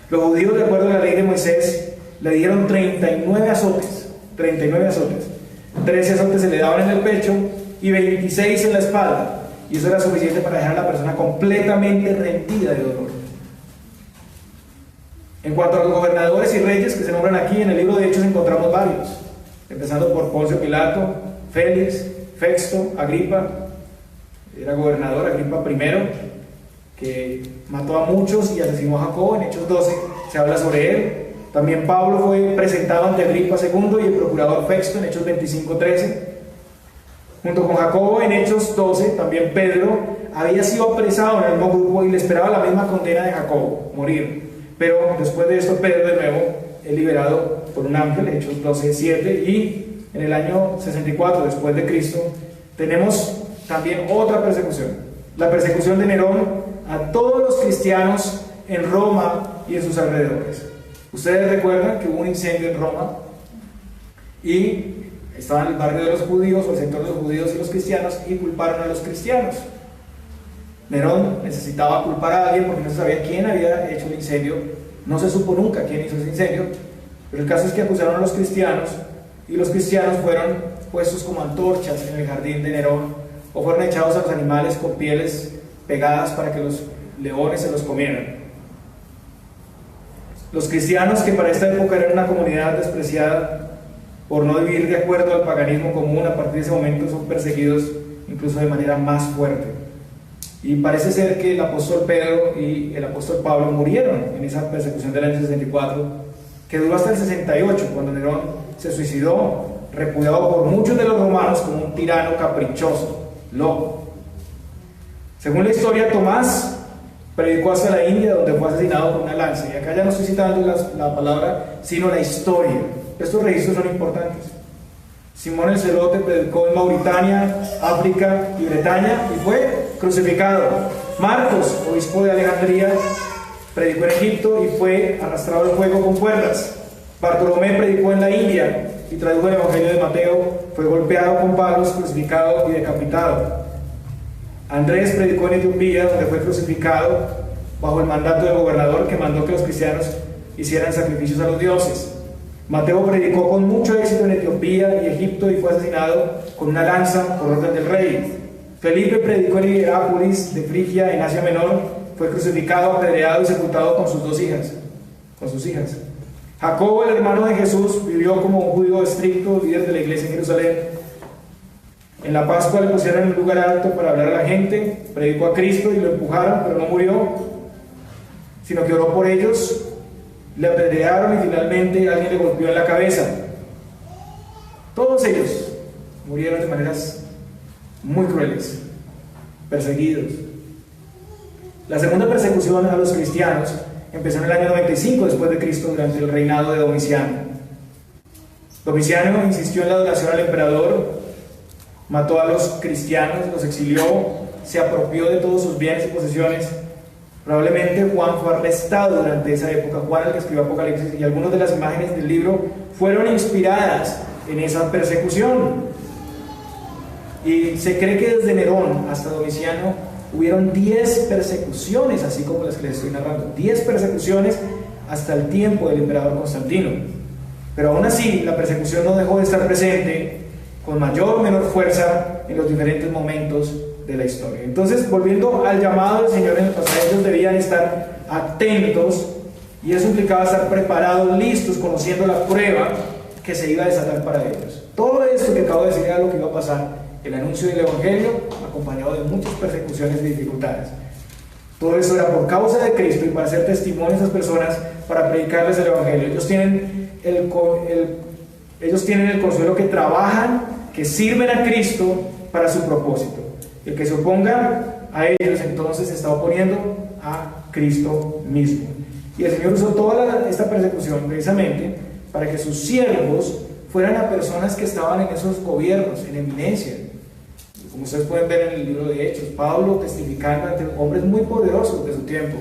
Los judíos, de acuerdo a la ley de Moisés, le dieron 39 azotes. 13 azotes se le daban en el pecho y 26 en la espalda, y eso era suficiente para dejar a la persona completamente rendida de dolor. En cuanto a los gobernadores y reyes que se nombran aquí, en el libro de Hechos encontramos varios, empezando por Poncio Pilato, Félix, Festo, Agripa. Era gobernador Agripa I, que mató a muchos y asesinó a Jacobo. En Hechos 12 se habla sobre él. También Pablo fue presentado ante Agripa II y el procurador Festo en Hechos 25:13. Junto con Jacobo, en Hechos 12, también Pedro había sido apresado en el mismo grupo y le esperaba la misma condena de Jacobo, morir. Pero después de esto, Pedro de nuevo es liberado por un ángel, Hechos 12:7, y en el año 64 después de Cristo tenemos también otra persecución, la persecución de Nerón a todos los cristianos en Roma y en sus alrededores. Ustedes recuerdan que hubo un incendio en Roma y estaba en el barrio de los judíos, o el sector de los judíos y los cristianos, y culparon a los cristianos. Nerón necesitaba culpar a alguien porque no se sabía quién había hecho el incendio. No se supo nunca quién hizo ese incendio, pero el caso es que acusaron a los cristianos, y los cristianos fueron puestos como antorchas en el jardín de Nerón, o fueron echados a los animales con pieles pegadas para que los leones se los comieran. Los cristianos, que para esta época eran una comunidad despreciada por no vivir de acuerdo al paganismo común, a partir de ese momento son perseguidos incluso de manera más fuerte. Y parece ser que el apóstol Pedro y el apóstol Pablo murieron en esa persecución del año 64, que duró hasta el 68, cuando Nerón se suicidó, repudiado por muchos de los romanos como un tirano caprichoso, loco. Según la historia, Tomás predicó hasta la India, donde fue asesinado con una lanza. Y acá ya no estoy citando la palabra, sino la historia. Estos registros son importantes. Simón el Celote predicó en Mauritania, África y Bretaña y fue crucificado. Marcos, obispo de Alejandría, predicó en Egipto y fue arrastrado al fuego con cuerdas. Bartolomé predicó en la India y tradujo el Evangelio de Mateo, fue golpeado con palos, crucificado y decapitado. Andrés predicó en Etiopía, donde fue crucificado bajo el mandato del gobernador, que mandó que los cristianos hicieran sacrificios a los dioses. Mateo predicó con mucho éxito en Etiopía y Egipto y fue asesinado con una lanza por orden del rey. Felipe predicó en Hierápolis de Frigia, en Asia Menor, fue crucificado, apedreado y sepultado con sus hijas. Jacobo, el hermano de Jesús, vivió como un judío estricto, líder de la iglesia en Jerusalén. En la Pascua le pusieron en un lugar alto para hablar a la gente, predicó a Cristo y lo empujaron, pero no murió, sino que oró por ellos, le apedrearon y finalmente alguien le golpeó en la cabeza. Todos ellos murieron de maneras muy crueles, perseguidos. La segunda persecución a los cristianos empezó en el año 95 después de Cristo, durante el reinado de Domiciano. Domiciano insistió en la adoración al emperador, mató a los cristianos, los exilió, se apropió de todos sus bienes y posesiones. Probablemente Juan fue arrestado durante esa época, Juan el que escribió Apocalipsis, y algunas de las imágenes del libro fueron inspiradas en esa persecución. Y se cree que desde Nerón hasta Domiciano hubieron 10 persecuciones, así como las que les estoy narrando, 10 persecuciones hasta el tiempo del emperador Constantino. Pero aún así, la persecución no dejó de estar presente con mayor o menor fuerza en los diferentes momentos de la historia. Entonces, volviendo al llamado del Señor en el pasaje, ellos debían estar atentos, y eso implicaba estar preparados, listos, conociendo la prueba que se iba a desatar para ellos. Todo esto que acabo de decir era lo que iba a pasar, el anuncio del Evangelio, acompañado de muchas persecuciones y dificultades. Todo eso era por causa de Cristo y para hacer testimonio a esas personas, para predicarles el Evangelio. Ellos tienen el consuelo que trabajan, que sirven a Cristo para su propósito. El que se oponga a ellos, entonces se está oponiendo a Cristo mismo. Y el Señor usó toda esta persecución precisamente para que sus siervos fueran a personas que estaban en esos gobiernos, en eminencia. Como ustedes pueden ver en el libro de Hechos, Pablo testificando ante hombres muy poderosos de su tiempo,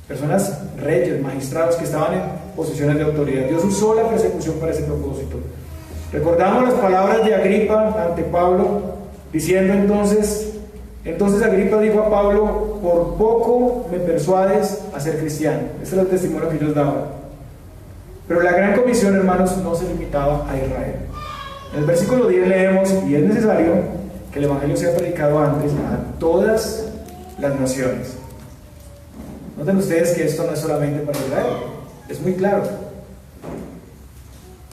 personas, reyes, magistrados que estaban en posiciones de autoridad. Dios usó la persecución para ese propósito. Recordamos las palabras de Agripa ante Pablo, diciendo entonces Agripa dijo a Pablo: por poco me persuades a ser cristiano. Ese era el testimonio que ellos daban. Pero la gran comisión, hermanos, no se limitaba a Israel. En el versículo 10 leemos: y es necesario que el Evangelio sea predicado antes a todas las naciones. Noten ustedes que esto no es solamente para Israel, es muy claro.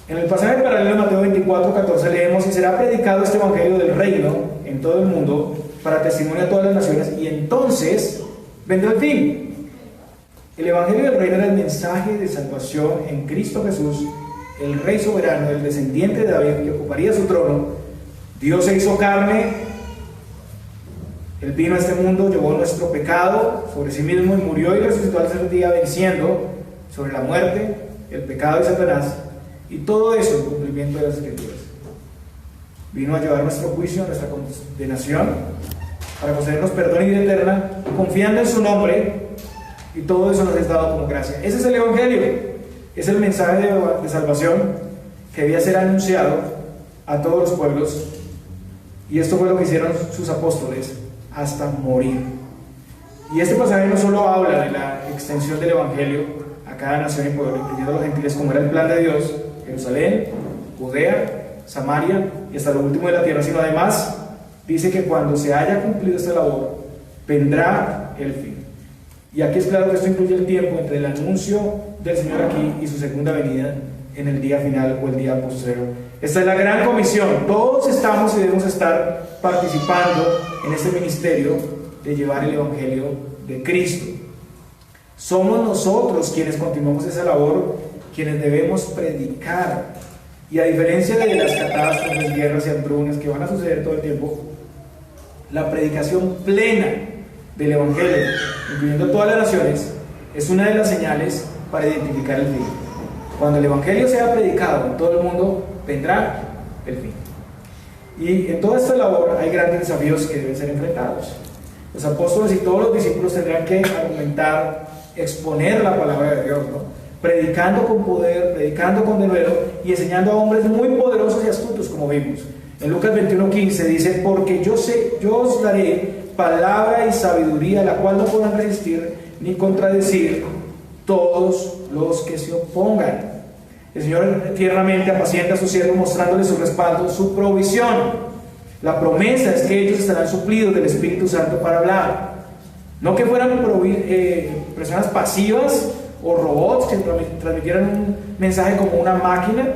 En el pasaje paralelo de Mateo 24:14 leemos: y será predicado este Evangelio del reino en todo el mundo para testimonio a todas las naciones, y entonces vendrá el fin. El Evangelio del reino era el mensaje de salvación en Cristo Jesús, el Rey soberano, el descendiente de David, que ocuparía su trono. Dios se hizo carne, Él vino a este mundo, llevó nuestro pecado sobre sí mismo y murió y resucitó al tercer día, venciendo sobre la muerte, el pecado y Satanás, y todo eso en cumplimiento de las Escrituras. Vino a llevar nuestro juicio, nuestra condenación, para concedernos perdón y vida eterna, confiando en su nombre, y todo eso nos es dado como gracia. Ese es el Evangelio, es el mensaje de salvación que debía ser anunciado a todos los pueblos, y esto fue lo que hicieron sus apóstoles hasta morir. Y este pasaje no solo habla de la extensión del Evangelio a cada nación y pueblo, incluyendo a los gentiles, como era el plan de Dios, Jerusalén, Judea, Samaria y hasta lo último de la tierra, sino además dice que cuando se haya cumplido esta labor, vendrá el fin. Y aquí es claro que esto incluye el tiempo entre el anuncio del Señor aquí y su segunda venida en el día final o el día posterior. Esta es la gran comisión. Todos estamos y debemos estar participando en este ministerio de llevar el Evangelio de Cristo. Somos nosotros quienes continuamos esa labor, quienes debemos predicar. Y a diferencia de las catástrofes, guerras y hambrunas que van a suceder todo el tiempo, la predicación plena del Evangelio, incluyendo todas las naciones, es una de las señales para identificar el fin. Cuando el Evangelio sea predicado en todo el mundo, vendrá el fin. Y en toda esta labor hay grandes desafíos que deben ser enfrentados. Los apóstoles y todos los discípulos tendrán que argumentar, exponer la palabra de Dios, ¿no? Predicando con poder, predicando con denuedo y enseñando a hombres muy poderosos y astutos, como vimos. En Lucas 21:15 dice: porque yo os daré palabra y sabiduría, la cual no podrán resistir ni contradecir todos los que se opongan. El Señor tiernamente apacienta a sus siervos, mostrándoles su respaldo, su provisión. La promesa es que ellos estarán suplidos del Espíritu Santo para hablar. No que fueran personas pasivas o robots que transmitieran un mensaje como una máquina,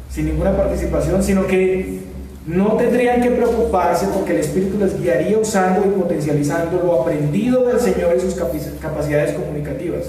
sin ninguna participación, sino que no tendrían que preocuparse porque el Espíritu les guiaría usando y potencializando lo aprendido del Señor y sus capacidades comunicativas.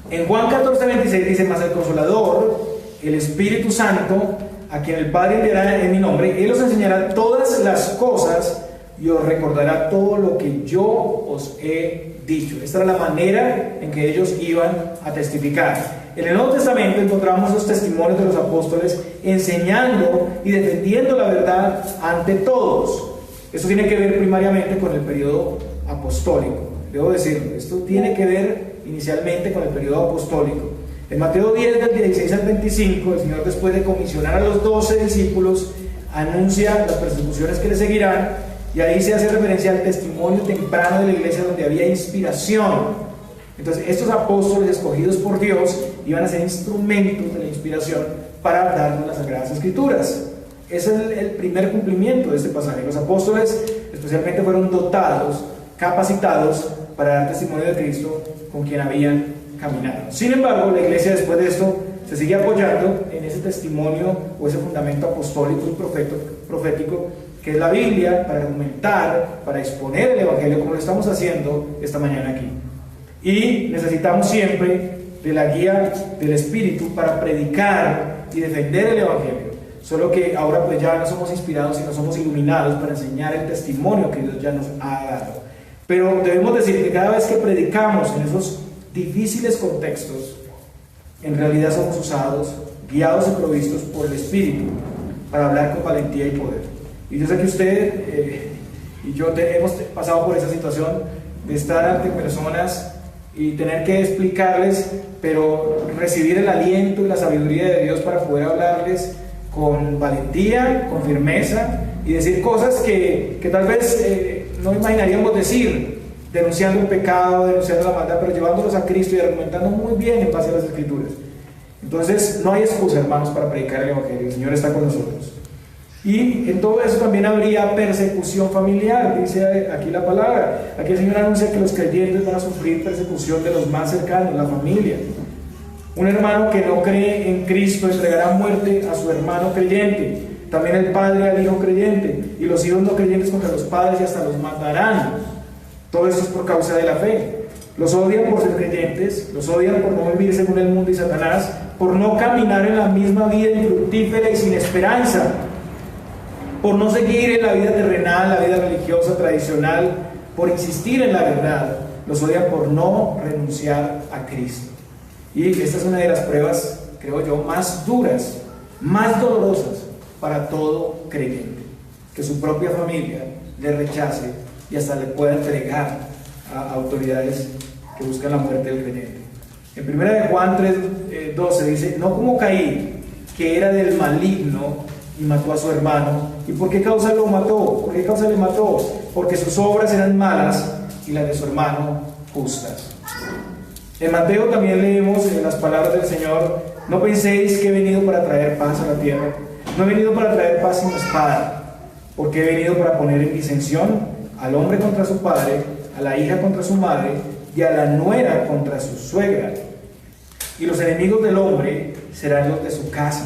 En Juan 14:26 dice: mas el Consolador, el Espíritu Santo, a quien el Padre enviará en mi nombre, Él os enseñará todas las cosas y os recordará todo lo que yo os he dicho. Esta era la manera en que ellos iban a testificar. En el Nuevo Testamento encontramos los testimonios de los apóstoles enseñando y defendiendo la verdad ante todos. Esto tiene que ver primariamente con el periodo apostólico. Debo decirlo, esto tiene que ver inicialmente con el periodo apostólico. En Mateo 10, del 16 al 25, el Señor, después de comisionar a los 12 discípulos, anuncia las persecuciones que le seguirán, y ahí se hace referencia al testimonio temprano de la iglesia donde había inspiración. Entonces, estos apóstoles escogidos por Dios iban a ser instrumentos de la inspiración para darnos las Sagradas Escrituras. Ese es el primer cumplimiento de este pasaje. Los apóstoles especialmente fueron dotados, capacitados para dar testimonio de Cristo con quien habían caminado. Sin embargo, la iglesia después de esto se sigue apoyando en ese testimonio o ese fundamento apostólico y profético que es la Biblia, para argumentar, para exponer el Evangelio, como lo estamos haciendo esta mañana aquí. Y necesitamos siempre de la guía del Espíritu para predicar y defender el Evangelio. Solo que ahora pues ya no somos inspirados, sino somos iluminados para enseñar el testimonio que Dios ya nos ha dado. Pero debemos decir que cada vez que predicamos en esos difíciles contextos, en realidad somos usados, guiados y provistos por el Espíritu para hablar con valentía y poder. Y yo sé que usted y yo hemos pasado por esa situación de estar ante personas y tener que explicarles, pero recibir el aliento y la sabiduría de Dios para poder hablarles con valentía, con firmeza y decir cosas que tal vez no imaginaríamos decir, denunciando el pecado, denunciando la maldad, pero llevándolos a Cristo y argumentando muy bien en base a las Escrituras. Entonces no hay excusa, hermanos, para predicar el Evangelio. El Señor está con nosotros. Y en todo eso también habría persecución familiar, dice aquí la palabra. Aquí el Señor anuncia que los creyentes van a sufrir persecución de los más cercanos, la familia. Un hermano que no cree en Cristo entregará muerte a su hermano creyente. También el padre al hijo creyente. Y los hijos no creyentes contra los padres y hasta los matarán. Todo esto es por causa de la fe. Los odian por ser creyentes, los odian por no vivir según el mundo y Satanás, por no caminar en la misma vida infructífera y sin esperanza, por no seguir en la vida terrenal, la vida religiosa tradicional, por insistir en la verdad. Los odian por no renunciar a Cristo. Y esta es una de las pruebas, creo yo, más duras, más dolorosas para todo creyente, que su propia familia le rechace y hasta le pueda entregar a autoridades que buscan la muerte del creyente. En 1 de Juan 3:12 dice: no como Caín, que era del maligno y mató a su hermano. ¿Y por qué causa lo mató? ¿Por qué causa le mató? Porque sus obras eran malas y las de su hermano justas. En Mateo también leemos las palabras del Señor: no penséis que he venido para traer paz a la tierra. No he venido para traer paz sin espada, porque he venido para poner en disensión al hombre contra su padre, a la hija contra su madre y a la nuera contra su suegra. Y los enemigos del hombre serán los de su casa.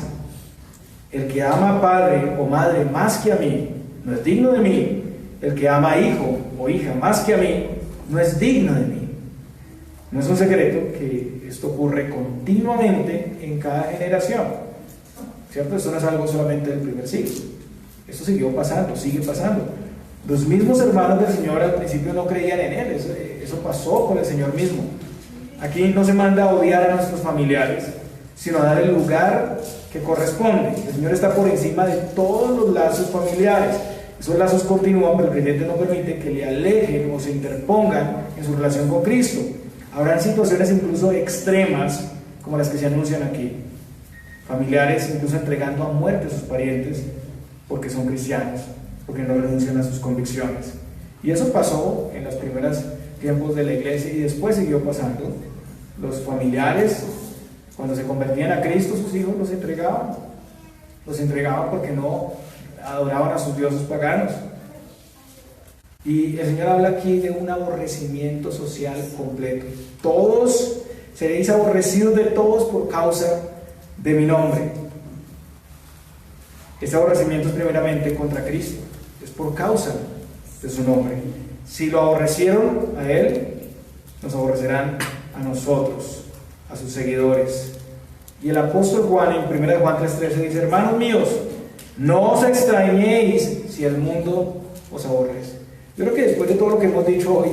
El que ama a padre o madre más que a mí no es digno de mí. El que ama a hijo o hija más que a mí no es digno de mí. No es un secreto que esto ocurre continuamente en cada generación, ¿cierto? Esto no es algo solamente del primer siglo. Esto siguió pasando, sigue pasando. Los mismos hermanos del Señor al principio no creían en Él. Eso pasó con el Señor mismo. Aquí no se manda a odiar a nuestros familiares, sino a dar el lugar que corresponde. El Señor está por encima de todos los lazos familiares. Esos lazos continúan, pero el creyente no permite que le alejen o se interpongan en su relación con Cristo. Habrán situaciones incluso extremas como las que se anuncian aquí. Familiares incluso entregando a muerte a sus parientes porque son cristianos, porque no renuncian a sus convicciones. Y eso pasó en los primeros tiempos de la iglesia y después siguió pasando. Los familiares, cuando se convertían a Cristo, sus hijos los entregaban porque no adoraban a sus dioses paganos. Y el Señor habla aquí de un aborrecimiento social completo. Todos seréis aborrecidos de todos por causa de mi nombre. Este aborrecimiento es primeramente contra Cristo, es por causa de su nombre. Si lo aborrecieron a Él, nos aborrecerán a nosotros, a sus seguidores. Y el apóstol Juan en 1 Juan 3:13 dice: hermanos míos, no os extrañéis si el mundo os aborrece. Yo creo que después de todo lo que hemos dicho hoy,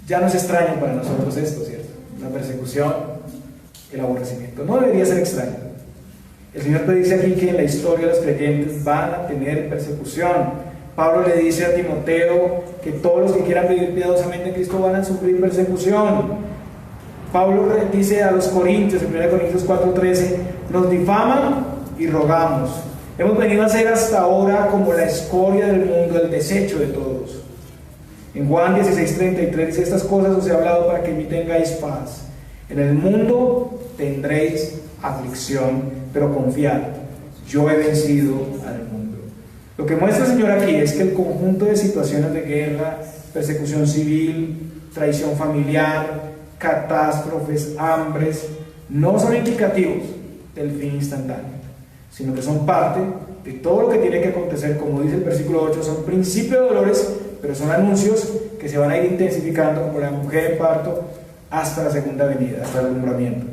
ya no es extraño para nosotros esto, ¿cierto? La persecución, el aborrecimiento. No debería ser extraño. El Señor te dice aquí que en la historia los creyentes van a tener persecución. Pablo le dice a Timoteo que todos los que quieran vivir piadosamente en Cristo van a sufrir persecución. Pablo dice a los Corintios, en 1 Corintios 4:13, nos difaman y rogamos. Hemos venido a ser hasta ahora como la escoria del mundo, el desecho de todos. En Juan 16:33 dice: estas cosas os he hablado para que en mí tengáis paz. En el mundo tendréis aflicción, pero confiad, yo he vencido al mundo. Lo que muestra el Señor aquí es que el conjunto de situaciones de guerra, persecución civil, traición familiar, catástrofes, hambres, no son indicativos del fin instantáneo, sino que son parte de todo lo que tiene que acontecer. Como dice el versículo 8, son principios de dolores, pero son anuncios que se van a ir intensificando, como la mujer en parto, hasta la segunda venida, hasta el alumbramiento.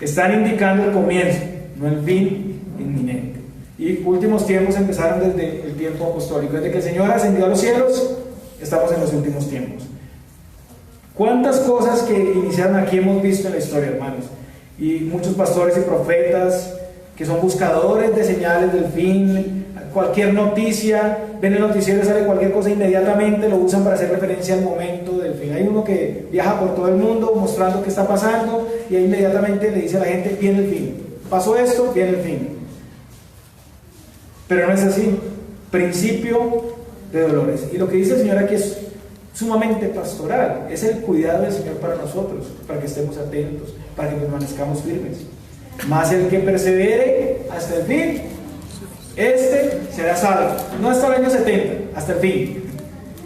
Están indicando el comienzo, no el fin inminente. Y últimos tiempos empezaron desde el tiempo apostólico. Desde que el Señor ascendió a los cielos, estamos en los últimos tiempos. ¿Cuántas cosas que iniciaron aquí hemos visto en la historia, hermanos? Y muchos pastores y profetas que son buscadores de señales del fin. Cualquier noticia, ven el noticiero, sale cualquier cosa, inmediatamente lo usan para hacer referencia al momento del fin. Hay uno que viaja por todo el mundo mostrando qué está pasando y ahí inmediatamente le dice a la gente: viene el fin, pasó esto, viene el fin. Pero no es así. Principio de dolores. Y lo que dice el Señor aquí es sumamente pastoral, es el cuidado del Señor para nosotros, para que estemos atentos, para que permanezcamos firmes. Mas el que persevere hasta el fin, este será salvo. No hasta el año 70, hasta el fin.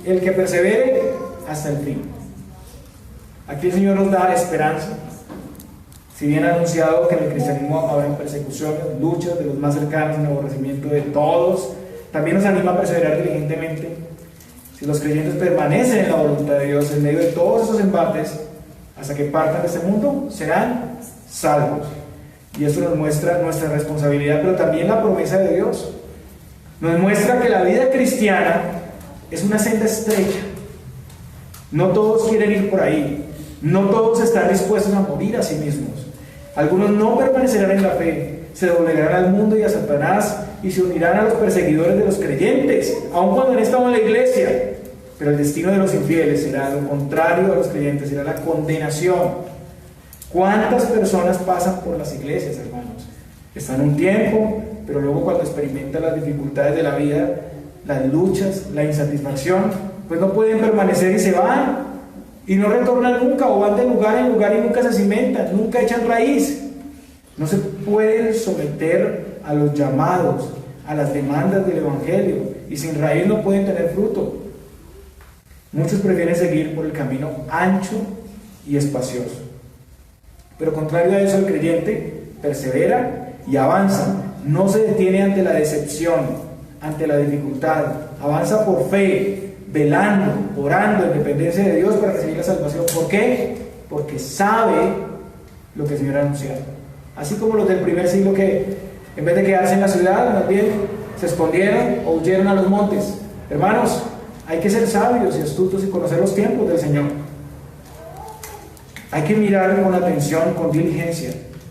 El que persevere hasta el fin. Aquí el Señor nos da esperanza. Si bien ha anunciado que en el cristianismo habrá persecuciones, luchas de los más cercanos, un aborrecimiento de todos, también nos anima a perseverar diligentemente. Si los creyentes permanecen en la voluntad de Dios en medio de todos esos embates, hasta que partan de este mundo, serán salvos. Y eso nos muestra nuestra responsabilidad, pero también la promesa de Dios. Nos muestra que la vida cristiana es una senda estrecha. No todos quieren ir por ahí. No todos están dispuestos a morir a sí mismos. Algunos no permanecerán en la fe, se doblegarán al mundo y a Satanás y se unirán a los perseguidores de los creyentes, aun cuando han estado en la iglesia. Pero el destino de los infieles será lo contrario a los creyentes, será la condenación. ¿Cuántas personas pasan por las iglesias, hermanos? Están un tiempo, pero luego cuando experimentan las dificultades de la vida, las luchas, la insatisfacción, pues no pueden permanecer y se van. Y no retornan nunca, o van de lugar en lugar y nunca se cimentan, nunca echan raíz. No se pueden someter a los llamados, a las demandas del Evangelio, y sin raíz no pueden tener fruto. Muchos prefieren seguir por el camino ancho y espacioso. Pero contrario a eso, el creyente persevera y avanza. No se detiene ante la decepción, ante la dificultad. Avanza por fe, velando, orando en dependencia de Dios para recibir la salvación. ¿Por qué? Porque sabe lo que el Señor ha anunciado. Así como los del primer siglo que en vez de quedarse en la ciudad, más bien se escondieron o huyeron a los montes. Hermanos, hay que ser sabios y astutos y conocer los tiempos del Señor. Hay que mirar con atención, con diligencia,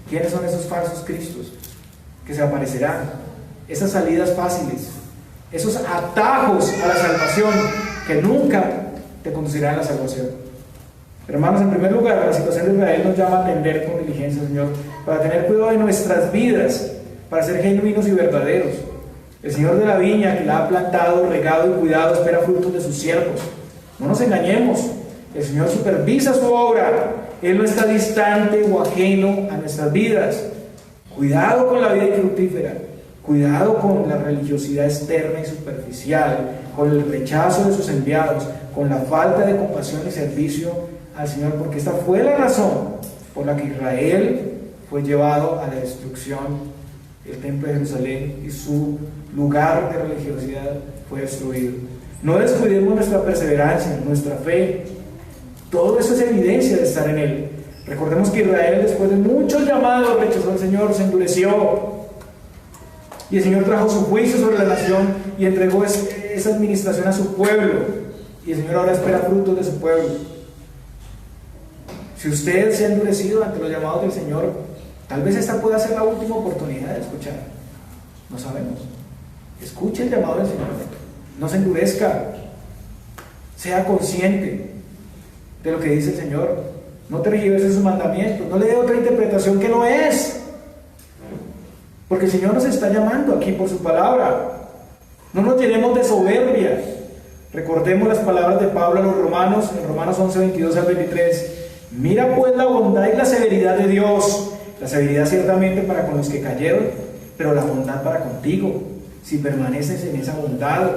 quiénes son esos falsos cristos que se aparecerán, esas salidas fáciles, esos atajos a la salvación que nunca te conducirán a la salvación. Hermanos, en primer lugar, la situación de Israel nos llama a atender con diligencia, Señor, para tener cuidado de nuestras vidas, para ser genuinos y verdaderos. El Señor de la viña, que la ha plantado, regado y cuidado, espera frutos de sus siervos. No nos engañemos, el Señor supervisa su obra. Él no está distante o ajeno a nuestras vidas. Cuidado con la vida infructífera. Cuidado con la religiosidad externa y superficial, con el rechazo de sus enviados, con la falta de compasión y servicio al Señor, porque esta fue la razón por la que Israel fue llevado a la destrucción. El templo de Jerusalén y su lugar de religiosidad fue destruido. No descuidemos nuestra perseverancia, nuestra fe. Todo eso es evidencia de estar en Él. Recordemos que Israel, después de muchos llamados, rechazó al Señor, se endureció. Y el Señor trajo su juicio sobre la nación y entregó esa administración a su pueblo. Y el Señor ahora espera frutos de su pueblo. Si usted se ha endurecido ante los llamados del Señor, tal vez esta pueda ser la última oportunidad de escuchar. No sabemos. Escuche el llamado del Señor. No se endurezca. Sea consciente de lo que dice el Señor. No tergiverse sus mandamientos. No le dé otra interpretación que no es. Porque el Señor nos está llamando aquí por su palabra. No nos llenemos de soberbia. Recordemos las palabras de Pablo a los romanos, en Romanos 11, 22 al 23. Mira pues la bondad y la severidad de Dios. La severidad ciertamente para con los que cayeron, pero la bondad para contigo, si permaneces en esa bondad,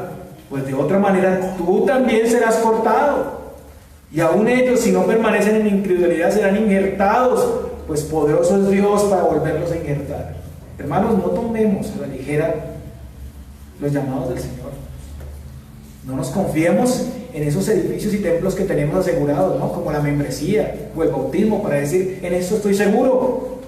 pues de otra manera tú también serás cortado. Y aún ellos, si no permanecen en incredulidad, serán injertados, pues poderoso es Dios para volverlos a injertar. Hermanos, no tomemos a la ligera los llamados del Señor. No nos confiemos en esos edificios y templos que tenemos asegurados, ¿no? Como la membresía o el bautismo, para decir, en esto estoy seguro.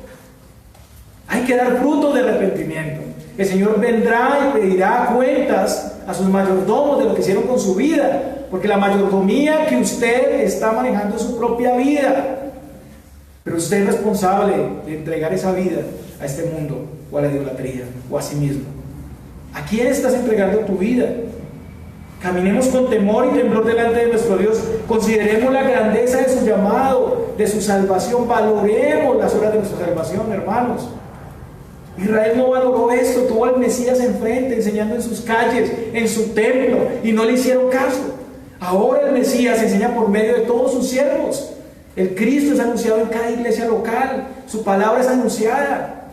Hay que dar frutos de arrepentimiento. El Señor vendrá y pedirá cuentas a sus mayordomos de lo que hicieron con su vida, porque la mayordomía que usted está manejando es su propia vida. Pero usted es responsable de entregar esa vida a este mundo, o a la idolatría, o a sí mismo. ¿A quién estás entregando tu vida? Caminemos con temor y temblor delante de nuestro Dios. Consideremos la grandeza de su llamado, de su salvación. Valoremos las horas de nuestra salvación, hermanos. Israel no valoró esto. Tuvo al Mesías enfrente, enseñando en sus calles, en su templo, y no le hicieron caso. Ahora el Mesías enseña por medio de todos sus siervos. El Cristo es anunciado en cada iglesia local. Su palabra es anunciada.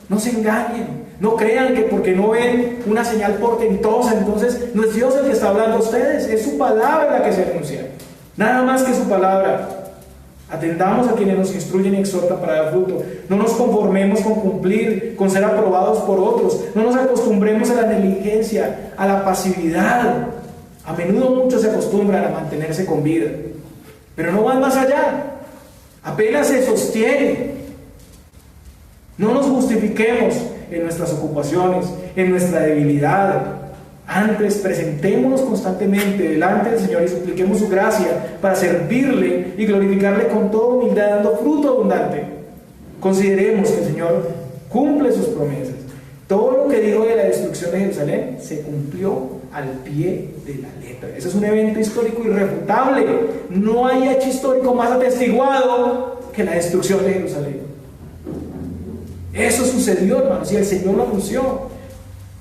No se engañen. No crean que porque no ven una señal portentosa, entonces no es Dios el que está hablando a ustedes. Es su palabra la que se anuncia. Nada más que su palabra. Atendamos a quienes nos instruyen y exhortan para dar fruto. No nos conformemos con cumplir, con ser aprobados por otros. No nos acostumbremos a la negligencia, a la pasividad. A menudo muchos se acostumbran a mantenerse con vida, pero no van más allá. Apenas se sostienen. No nos justifiquemos en nuestras ocupaciones, en nuestra debilidad. Antes, presentémonos constantemente delante del Señor y supliquemos su gracia para servirle y glorificarle con toda humildad, dando fruto abundante. Consideremos que el Señor cumple sus promesas. Todo lo que dijo de la destrucción de Jerusalén se cumplió al pie de la letra. Ese es un evento histórico irrefutable. No hay hecho histórico más atestiguado que la destrucción de Jerusalén. Eso sucedió, hermanos, y el Señor lo anunció.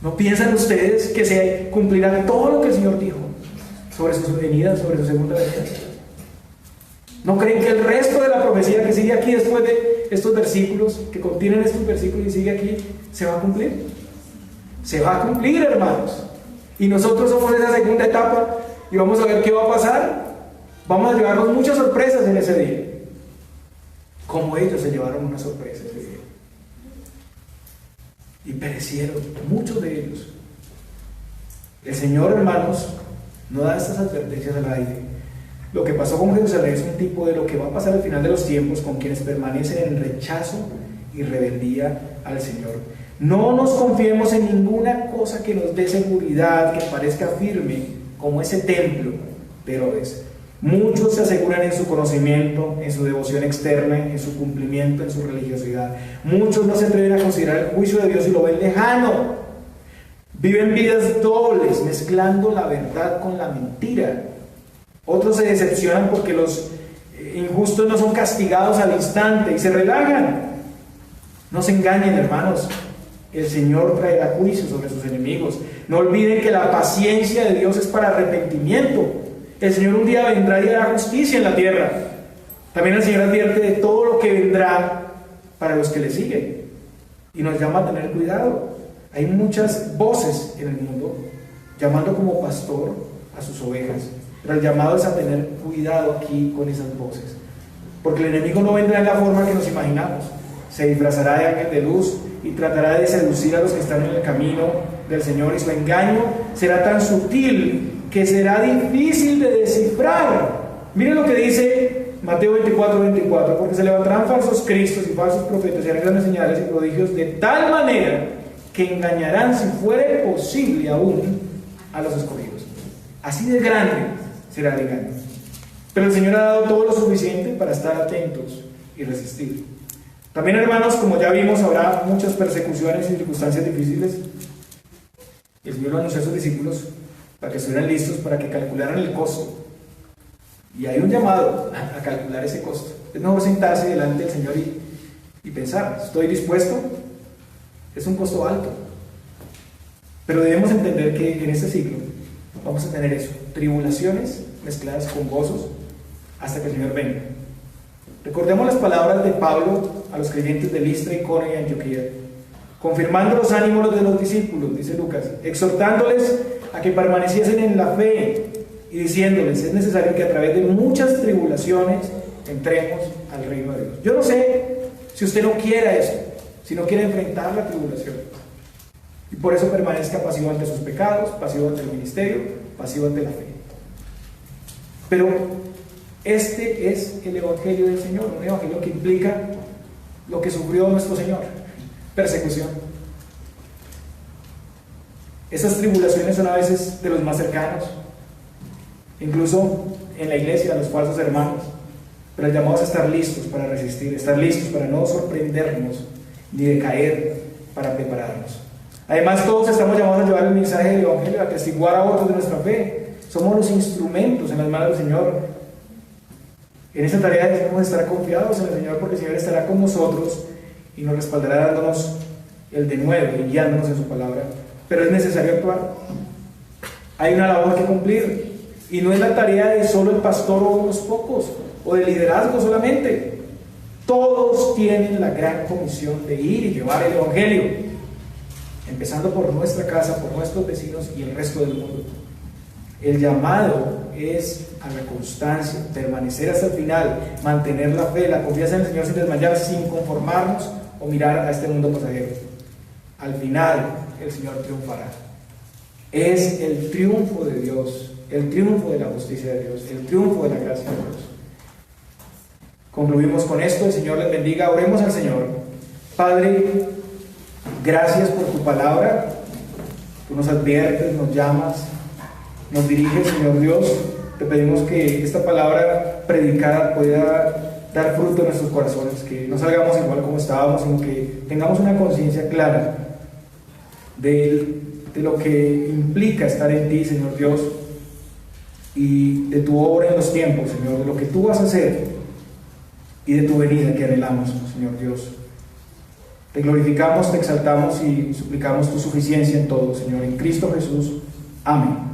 ¿No piensan ustedes que se cumplirá todo lo que el Señor dijo sobre su venida, sobre su segunda venida? ¿No creen que el resto de la profecía que sigue aquí después de estos versículos, que contienen estos versículos y sigue aquí, se va a cumplir? Se va a cumplir, hermanos. Y nosotros somos esa segunda etapa y vamos a ver qué va a pasar. Vamos a llevarnos muchas sorpresas en ese día, como ellos se llevaron una sorpresa ese día. Y perecieron muchos de ellos. El Señor, hermanos, no da estas advertencias al aire. Lo que pasó con Jerusalén es un tipo de lo que va a pasar al final de los tiempos con quienes permanecen en rechazo y rebeldía al Señor. No nos confiemos en ninguna cosa que nos dé seguridad, que parezca firme, como ese templo de Herodes. Muchos se aseguran en su conocimiento, en su devoción externa, en su cumplimiento, en su religiosidad. Muchos no se atreven a considerar el juicio de Dios y lo ven lejano. Viven vidas dobles, mezclando la verdad con la mentira. Otros se decepcionan porque los injustos no son castigados al instante y se relajan. No se engañen, hermanos. El Señor traerá juicio sobre sus enemigos. No olviden que la paciencia de Dios es para arrepentimiento. El Señor un día vendrá y hará justicia en la tierra. También el Señor advierte de todo lo que vendrá para los que le siguen. Y nos llama a tener cuidado. Hay muchas voces en el mundo llamando como pastor a sus ovejas, pero el llamado es a tener cuidado aquí con esas voces, porque el enemigo no vendrá en la forma que nos imaginamos. Se disfrazará de ángel de luz y tratará de seducir a los que están en el camino del Señor, y su engaño será tan sutil que será difícil de descifrar. Miren lo que dice Mateo 24:24: porque se levantarán falsos cristos y falsos profetas y harán grandes señales y prodigios, de tal manera que engañarán, si fuere posible aún, a los escogidos. Así de grande será el engaño. Pero el Señor ha dado todo lo suficiente para estar atentos y resistir. También, hermanos, como ya vimos, habrá muchas persecuciones y circunstancias difíciles. El Señor lo anunció a sus discípulos para que estuvieran listos, para que calcularan el costo. Y hay un llamado a calcular ese costo. Es mejor sentarse delante del Señor y pensar: ¿estoy dispuesto? Es un costo alto. Pero debemos entender que en este siglo vamos a tener eso: tribulaciones mezcladas con gozos, hasta que el Señor venga. Recordemos las palabras de Pablo a los creyentes de Listra, Iconio y Antioquía, confirmando los ánimos de los discípulos, dice Lucas, exhortándoles a que permaneciesen en la fe y diciéndoles: es necesario que a través de muchas tribulaciones entremos al reino de Dios. Yo no sé si usted no quiere eso, si no quiere enfrentar la tribulación, y por eso permanezca pasivo ante sus pecados, pasivo ante el ministerio, pasivo ante la fe. Pero este es el Evangelio del Señor, un Evangelio que implica lo que sufrió nuestro Señor: persecución. Esas tribulaciones son a veces de los más cercanos, incluso en la iglesia, a los falsos hermanos. Pero el llamado es a estar listos para resistir, estar listos para no sorprendernos ni de caer, para prepararnos. Además, todos estamos llamados a llevar el mensaje del Evangelio, a atestiguar a otros de nuestra fe. Somos los instrumentos en las manos del Señor. En esa tarea debemos estar confiados en el Señor, porque el Señor estará con nosotros y nos respaldará dándonos el denuedo y guiándonos en su palabra. Pero es necesario actuar. Hay una labor que cumplir, y no es la tarea de solo el pastor o unos pocos, o de liderazgo solamente. Todos tienen la gran comisión de ir y llevar el Evangelio, empezando por nuestra casa, por nuestros vecinos y el resto del mundo. El llamado es a la constancia, permanecer hasta el final, mantener la fe, la confianza en el Señor sin desmayar, sin conformarnos o mirar a este mundo pasajero. Al final, el Señor triunfará. Es el triunfo de Dios, el triunfo de la justicia de Dios, el triunfo de la gracia de Dios. Concluimos con esto. El Señor les bendiga. Oremos al Señor. Padre, gracias por tu palabra. Tú nos adviertes, nos llamas, nos diriges, Señor Dios. Te pedimos que esta palabra predicada pueda dar fruto en nuestros corazones, que no salgamos igual como estábamos, sino que tengamos una conciencia clara de lo que implica estar en ti, Señor Dios, y de tu obra en los tiempos, Señor, de lo que tú vas a hacer y de tu venida que anhelamos, Señor Dios. Te glorificamos, te exaltamos y suplicamos tu suficiencia en todo, Señor, en Cristo Jesús. Amén.